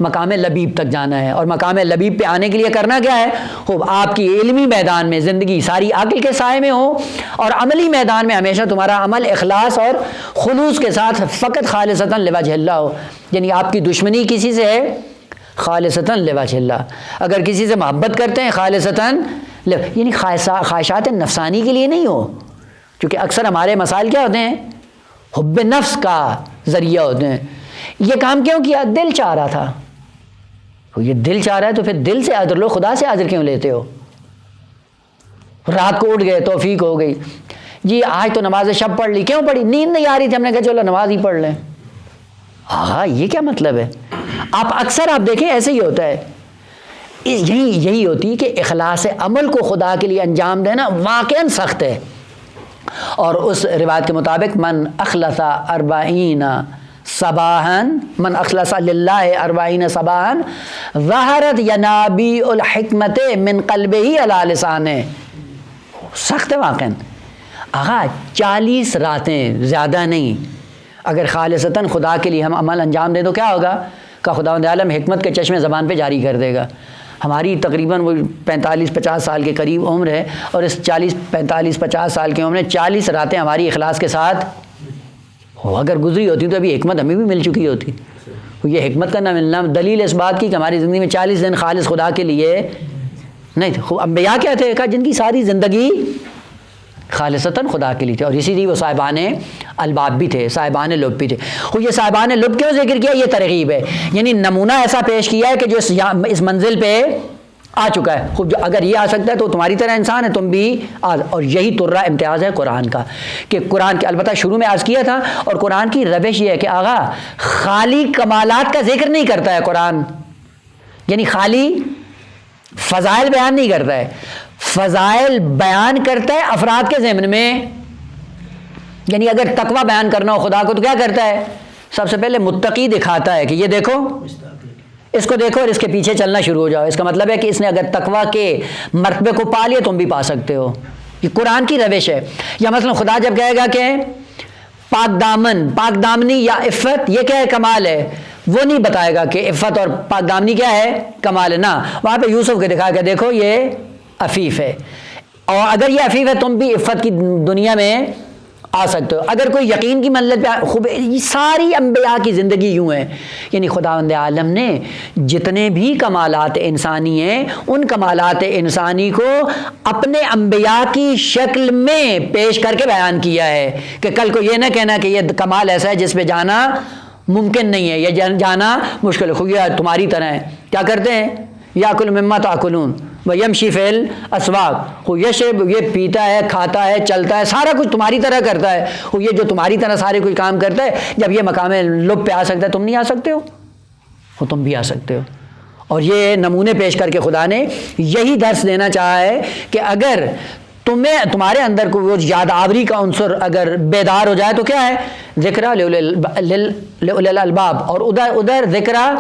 مقام لبیب تک جانا ہے۔ اور مقام لبیب پہ آنے کے لیے کرنا کیا ہے؟ خوب آپ کی علمی میدان میں زندگی ساری عقل کے سائے میں ہو، اور عملی میدان میں ہمیشہ تمہارا عمل اخلاص اور خلوص کے ساتھ فقط خالصتاً لوجہ اللہ ہو۔ یعنی آپ کی دشمنی کسی سے ہے؟ خالصتاً لوجہ اللہ۔ اگر کسی سے محبت کرتے ہیں خالصتاً، یعنی خواہشات نفسانی کے لیے نہیں ہو، کیونکہ اکثر ہمارے مسائل کیا ہوتے ہیں؟ حب نفس کا ذریعہ ہوتے ہیں۔ یہ کام کیوں کیا؟ دل چاہ رہا تھا۔ یہ دل چاہ رہا ہے تو پھر دل سے عذر لو، خدا سے عذر کیوں لیتے ہو؟ رات کو اٹھ گئے، توفیق ہو گئی، جی آج تو نماز شب پڑھ لی، کیوں پڑھی؟ نیند نہیں آ رہی تھی، ہم نے کہا چلو نماز ہی پڑھ لیں۔ ہاں یہ کیا مطلب ہے؟ آپ اکثر آپ دیکھیں ایسے ہی ہوتا ہے۔ یہی ہوتی ہے کہ اخلاص عمل کو خدا کے لیے انجام دینا واقعاً سخت ہے۔ اور اس روایت کے مطابق من اخلص 40 صباحا، من اخلص للہ 40 صباحا ظہرت ینابیع الحکمت من قلبہ علی لسانہ۔ سخت ہے واقعاً۔ آغا 40 راتیں، زیادہ نہیں، اگر خالصتاً خدا کے لیے ہم عمل انجام دیں تو کیا ہوگا؟ کہ خداوند عالم حکمت کے چشمے زبان پہ جاری کر دے گا۔ ہماری تقریباً وہ 45-50 سال کے قریب عمر ہے، اور اس 45-50 سال کی عمر میں 40 راتیں ہماری اخلاص کے ساتھ اگر گزری ہوتی تو ابھی حکمت ہمیں بھی مل چکی ہوتی۔ یہ حکمت کا نہ ملنا دلیل اس بات کی کہ ہماری زندگی میں 40 دن خالص خدا کے لیے نہیں تھے۔ انبیاء کیا تھے کہ جن کی ساری زندگی خالصتاً خدا کے لیے تھے، اور اسی لیے وہ صاحبان الباب بھی تھے، صاحبان لب بھی تھے۔ وہ یہ صاحبان لب کیوں ذکر کیا؟ یہ ترغیب ہے، یعنی نمونہ ایسا پیش کیا ہے کہ جو اس منزل پہ آ چکا ہے، خوب جو اگر یہ آ سکتا ہے تو تمہاری طرح انسان ہے، تم بھی اور یہی ترہ امتیاز ہے قرآن کا، کہ قرآن کے البتہ شروع میں عرض کیا تھا، اور قرآن کی روش یہ ہے کہ آغا خالی کمالات کا ذکر نہیں کرتا ہے قرآن، یعنی خالی فضائل بیان نہیں کرتا ہے، فضائل بیان کرتا ہے افراد کے ضمن میں، یعنی اگر تقوی بیان کرنا ہو خدا کو تو کیا کرتا ہے؟ سب سے پہلے متقی دکھاتا ہے کہ یہ دیکھو، اس کو دیکھو اور اس کے پیچھے چلنا شروع ہو جاؤ، اس کا مطلب ہے کہ اس نے اگر تقوی کے مرتبے کو پا لیا تم بھی پا سکتے ہو، یہ قرآن کی روش ہے۔ یا مثلا خدا جب کہے گا کہ پاک دامن، پاک دامنی یا عفت، یہ کیا ہے؟ کمال ہے، وہ نہیں بتائے گا کہ عفت اور پاک دامنی کیا ہے؟ کمال ہے، نہ، وہاں پہ یوسف کے دکھایا کہ دیکھو یہ عفیف ہے، اور اگر یہ عفیف ہے تم بھی عفت کی دنیا میں آ سکتے ہو۔ اگر کوئی یقین کی منزل پہ خوب، یہ ساری انبیاء کی زندگی یوں ہے، یعنی خداوند عالم نے جتنے بھی کمالات انسانی ہیں ان کمالات انسانی کو اپنے انبیاء کی شکل میں پیش کر کے بیان کیا ہے، کہ کل کو یہ نہ کہنا کہ یہ کمال ایسا ہے جس پہ جانا ممکن نہیں ہے، یہ جانا مشکل ہے، خوب یہ تمہاری طرح ہے، کیا کرتے ہیں؟ یاکل مما تاکلون ویمشی فی الاسواق، یہ پیتا ہے، کھاتا ہے، چلتا ہے، سارا کچھ تمہاری طرح کرتا ہے، یہ جو تمہاری طرح سارے کچھ کام کرتا ہے، جب یہ مقام لب پہ آ سکتا ہے تم نہیں آ سکتے ہو، وہ تم بھی آ سکتے ہو۔ اور یہ نمونے پیش کر کے خدا نے یہی درس دینا چاہا ہے کہ اگر تمہارے اندر کو وہ یاد آوری کا عنصر اگر بیدار ہو جائے تو کیا ہے؟ ذکرہ لأولی الالباب، اور ادھر ذکرہ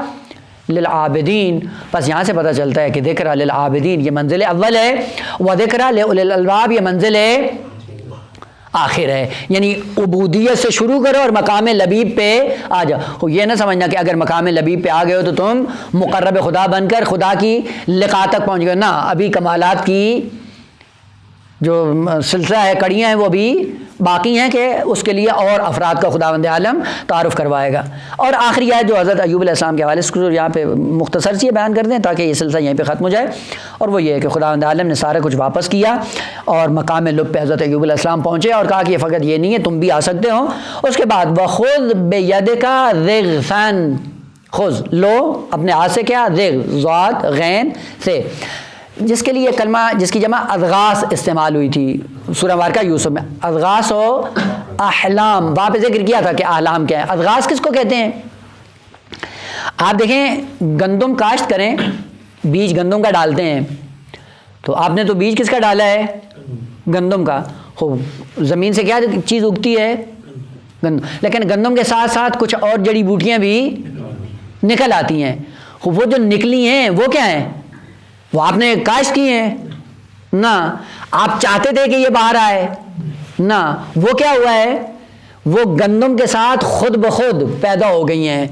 للعابدین، بس یہاں سے پتہ چلتا ہے کہ ذکرہ للعابدین یہ منزل اول ہے، و ذکرہ لأولی الالباب یہ منزل آخر ہے، یعنی عبودیت سے شروع کرو اور مقام لبیب پہ آ جاؤ۔ یہ نہ سمجھنا کہ اگر مقام لبیب پہ آ گئے ہو تو تم مقرب خدا بن کر خدا کی لقاء تک پہنچ گئے، نہ، ابھی کمالات کی جو سلسلہ ہے، کڑیاں ہیں، وہ بھی باقی ہیں کہ اس کے لیے اور افراد کا خداوند عالم تعارف کروائے گا۔ اور آخری آیت جو حضرت ایوب علیہ السلام کے حوالے سے یہاں پہ مختصر سی بیان کر دیں تاکہ یہ سلسلہ یہیں پہ ختم ہو جائے، اور وہ یہ ہے کہ خداوند عالم نے سارا کچھ واپس کیا اور مقام لب پہ حضرت ایوب علیہ السلام پہنچے اور کہا کہ یہ فقط یہ نہیں ہے، تم بھی آ سکتے ہو۔ اس کے بعد وَخُذْ بِيَدِكَ ضِغْثًا، خذ لو اپنے ہاتھ سے، کیا؟ ضغ، ضاد غین سے، جس کے لیے کلمہ جس کی جمع اضغاث استعمال ہوئی تھی سورہ مبارکہ یوسف میں، اضغاث و احلام، وہاں پہ ذکر کیا تھا کہ احلام کیا ہے، اضغاث کس کو کہتے ہیں؟ آپ دیکھیں گندم کاشت کریں، بیج گندم کا ڈالتے ہیں، تو آپ نے تو بیج کس کا ڈالا ہے؟ گندم کا، خوب زمین سے کیا چیز اگتی ہے؟ گندم، لیکن گندم کے ساتھ ساتھ کچھ اور جڑی بوٹیاں بھی نکل آتی ہیں، خوب وہ جو نکلی ہیں وہ کیا ہیں؟ وہ آپ نے کاشت کی ہیں؟ نہ، آپ چاہتے تھے کہ یہ باہر آئے؟ نہ، وہ کیا ہوا ہے؟ وہ گندم کے ساتھ خود بخود پیدا ہو گئی ہیں۔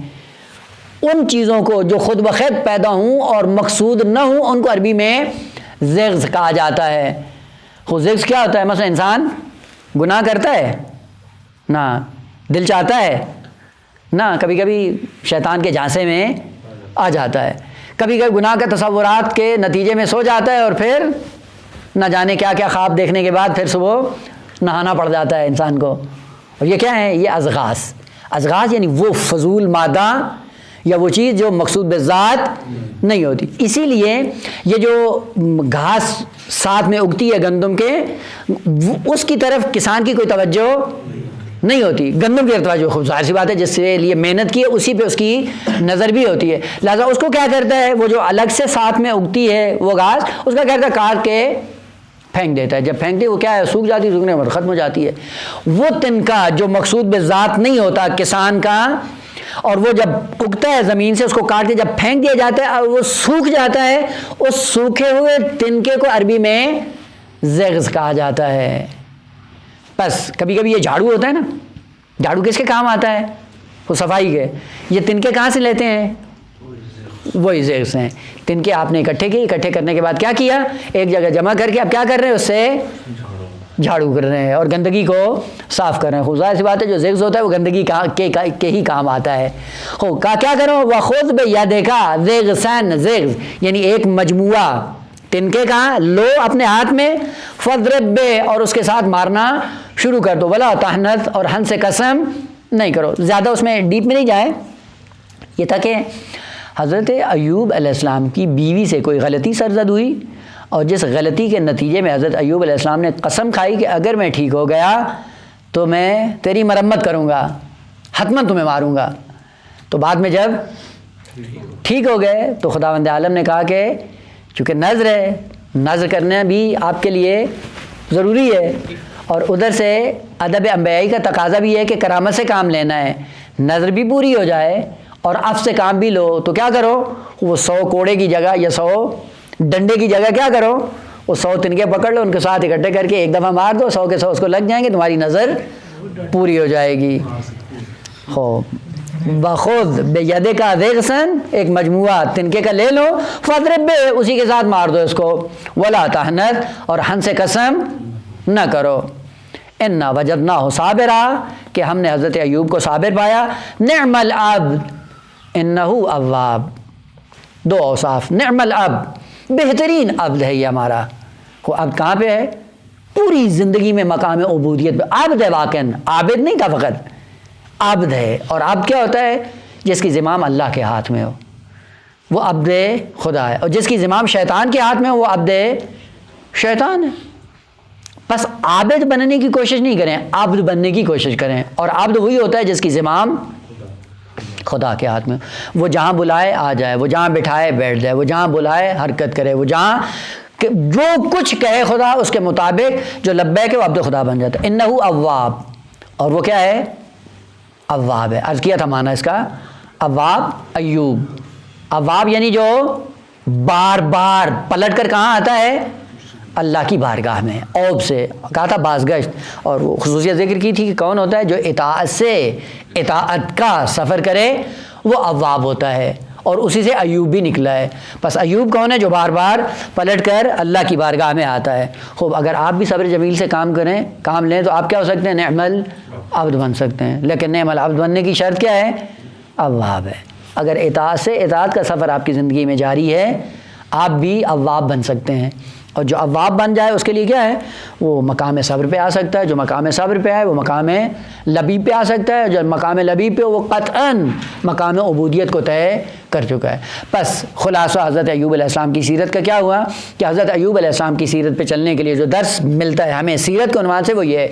ان چیزوں کو جو خود بخود پیدا ہوں اور مقصود نہ ہوں ان کو عربی میں زغز کہا جاتا ہے۔ خود زغز کیا ہوتا ہے؟ مثلا انسان گناہ کرتا ہے، نہ دل چاہتا ہے، نہ کبھی کبھی شیطان کے جھانسے میں آ جاتا ہے، کبھی کبھی گناہ کے تصورات کے نتیجے میں سو جاتا ہے اور پھر نہ جانے کیا کیا خواب دیکھنے کے بعد پھر صبح نہانا پڑ جاتا ہے انسان کو۔ اور یہ کیا ہے؟ یہ اضغاث، اضغاث یعنی وہ فضول مادہ یا وہ چیز جو مقصود بذات نہیں ہوتی۔ اسی لیے یہ جو گھاس ساتھ میں اگتی ہے گندم کے، اس کی طرف کسان کی کوئی توجہ نہیں ہوتی، گندم کی توجہ، خوب ظاہر سی بات ہے جس سے لیے محنت کی ہے اسی پہ اس کی نظر بھی ہوتی ہے، لہٰذا اس کو کیا کرتا ہے؟ وہ جو الگ سے ساتھ میں اگتی ہے وہ گھاس، اس کا کیا کرتا ہے؟ کاٹ کے پھینک دیتا ہے، جب پھینکتے وہ کیا ہے؟ سوکھ جاتی ہے، سوکھنے کے بعد ختم ہو جاتی ہے۔ وہ تنکا جو مقصود بذات نہیں ہوتا کسان کا، اور وہ جب اگتا ہے زمین سے اس کو کاٹ کے جب پھینک دیا جاتا ہے اور وہ سوکھ جاتا ہے، اس سوکھے ہوئے تنکے کو عربی میں زغز کہا جاتا ہے۔ بس کبھی کبھی یہ جھاڑو ہوتا ہے نا، جھاڑو کس کے کام آتا ہے؟ وہ صفائی کے، یہ تنکے کہاں سے لیتے ہیں؟ وہی زغز ہیں، تنکے آپ نے اکٹھے کیے، اکٹھے کرنے کے بعد کیا کیا؟ ایک جگہ جمع کر کے اب کیا کر رہے ہیں؟ اس سے جھاڑو کر رہے ہیں اور گندگی کو صاف کر رہے ہیں۔ ظاہر سی بات ہے جو زغز ہوتا ہے وہ گندگی کے ہی کام آتا ہے۔ کیا کرو؟ وَخُذْ بِيَدِكَ ضِغْثًا، زغز یعنی ایک مجموعہ تنکے کا لو اپنے ہاتھ میں، فضرب بے، اور اس کے ساتھ مارنا شروع کر دو، ولا تحنث، اور ہن سے قسم نہیں کرو. زیادہ اس میں ڈیپ میں نہیں جائیں. یہ تھا کہ حضرت ایوب علیہ السلام کی بیوی سے کوئی غلطی سرزد ہوئی، اور جس غلطی کے نتیجے میں حضرت ایوب علیہ السلام نے قسم کھائی کہ اگر میں ٹھیک ہو گیا تو میں تیری مرمت کروں گا، حتماً تمہیں ماروں گا. تو بعد میں جب ٹھیک ہو گئے تو خداوند عالم نے کہا کہ چونکہ نذر ہے، نذر کرنا بھی آپ کے لیے ضروری ہے، اور ادھر سے ادب انبیائی کا تقاضا بھی ہے کہ کرامت سے کام لینا ہے، نذر بھی پوری ہو جائے اور اب سے کام بھی لو. تو کیا کرو، وہ 100 کوڑے کی جگہ یا 100 ڈنڈے کی جگہ کیا کرو، وہ 100 تنکے پکڑ لو، ان کے ساتھ اکٹھے کر کے ایک دفعہ مار دو، 100 کے 100 اس کو لگ جائیں گے، تمہاری نظر پوری ہو جائے گی. ہو بخود بے ید کا ذیغسن، ایک مجموعہ تنکے کا لے لو، فضرب بے، اسی کے ساتھ مار دو اس کو، ولا تحنث، اور ہن سے قسم نہ کرو. انا وجدناہ صابرا، کہ ہم نے حضرت ایوب کو صابر پایا. نعم العبد انہ اواب، 2 اوصاف. نعم العبد، بہترین عبد ہے یہ ہمارا. وہ عبد کہاں پہ ہے؟ پوری زندگی میں مقام عبودیت پہ عبد ہے. واقعاً عابد نہیں تھا، فقط عبد ہے. اور عبد کیا ہوتا ہے؟ جس کی زمام اللہ کے ہاتھ میں ہو، وہ عبد خدا ہے. اور جس کی زمام شیطان کے ہاتھ میں ہو، وہ عبد شیطان ہے. بس عابد بننے کی کوشش نہیں کریں، عبد بننے کی کوشش کریں. اور عبد وہی ہوتا ہے جس کی زمام خدا کے ہاتھ میں. وہ جہاں بلائے آ جائے، وہ جہاں بٹھائے بیٹھ جائے، وہ جہاں بلائے حرکت کرے، وہ جہاں جو کچھ کہے خدا اس کے مطابق جو لبیک ہے، وہ عبد خدا بن جاتا ہے. انہ اواب، اور وہ کیا ہے؟ اواب ہے. عرض کیا تھا معنی اس کا، اواب ایوب. اواب یعنی جو بار بار پلٹ کر کہاں آتا ہے؟ اللہ کی بارگاہ میں. اوب سے کہا تھا بازگشت، اور وہ خصوصیت ذکر کی تھی کہ کون ہوتا ہے جو اطاعت سے اطاعت کا سفر کرے، وہ اواب ہوتا ہے. اور اسی سے ایوب بھی نکلا ہے. پس ایوب کون ہے؟ جو بار بار پلٹ کر اللہ کی بارگاہ میں آتا ہے. خوب، اگر آپ بھی صبر جمیل سے کام کریں، کام لیں، تو آپ کیا ہو سکتے ہیں؟ نعم العبد بن سکتے ہیں. لیکن نعم العبد بننے کی شرط کیا ہے؟ اواب ہے. اگر اطاعت سے اطاعت کا سفر آپ کی زندگی میں جاری ہے، آپ بھی اواب بن سکتے ہیں. اور جو اواب بن جائے اس کے لیے کیا ہے؟ وہ مقام صبر پہ آ سکتا ہے. جو مقام صبر پہ آئے وہ مقام لبیب پہ آ سکتا ہے. جو مقام لبیب پہ وہ قطعاً مقام عبودیت کو طے کر چکا ہے. بس خلاصہ حضرت ایوب علیہ السلام کی سیرت کا کیا ہوا کہ حضرت ایوب علیہ السلام کی سیرت پہ چلنے کے لیے جو درس ملتا ہے ہمیں سیرت کے عنوان سے، وہ یہ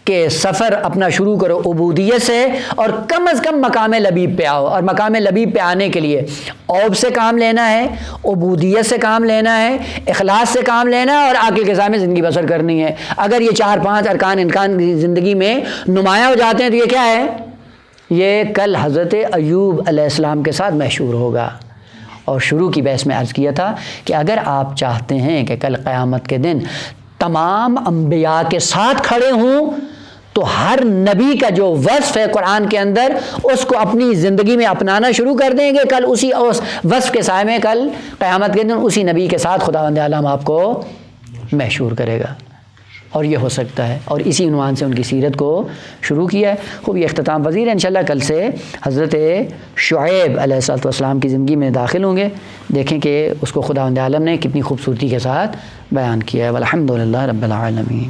کہ سفر اپنا شروع کرو عبودیت سے، اور کم از کم مقام لبیب پہ آؤ. اور مقام لبیب پہ آنے کے لیے اوب سے کام لینا ہے، عبودیت سے کام لینا ہے، اخلاص سے کام لینا ہے، اور عاقل کے سامنے زندگی بسر کرنی ہے. اگر یہ 4-5 ارکان زندگی میں نمایاں ہو جاتے ہیں تو یہ کیا ہے؟ یہ کل حضرت ایوب علیہ السلام کے ساتھ محشور ہوگا. اور شروع کی بحث میں عرض کیا تھا کہ اگر آپ چاہتے ہیں کہ کل قیامت کے دن تمام انبیاء کے ساتھ کھڑے ہوں، تو ہر نبی کا جو وصف ہے قرآن کے اندر، اس کو اپنی زندگی میں اپنانا شروع کر دیں گے. کل اسی وصف کے سائے میں کل قیامت کے دن اسی نبی کے ساتھ خداوند عالم آپ کو محشور کرے گا. اور یہ ہو سکتا ہے. اور اسی عنوان سے ان کی سیرت کو شروع کیا ہے. خوب یہ اختتام پذیر ہے. انشاءاللہ کل سے حضرت شعیب علیہ السلام کی زندگی میں داخل ہوں گے. دیکھیں کہ اس کو خداوند عالم نے کتنی خوبصورتی کے ساتھ بیان کیا ہے. والحمدللہ رب العالمین.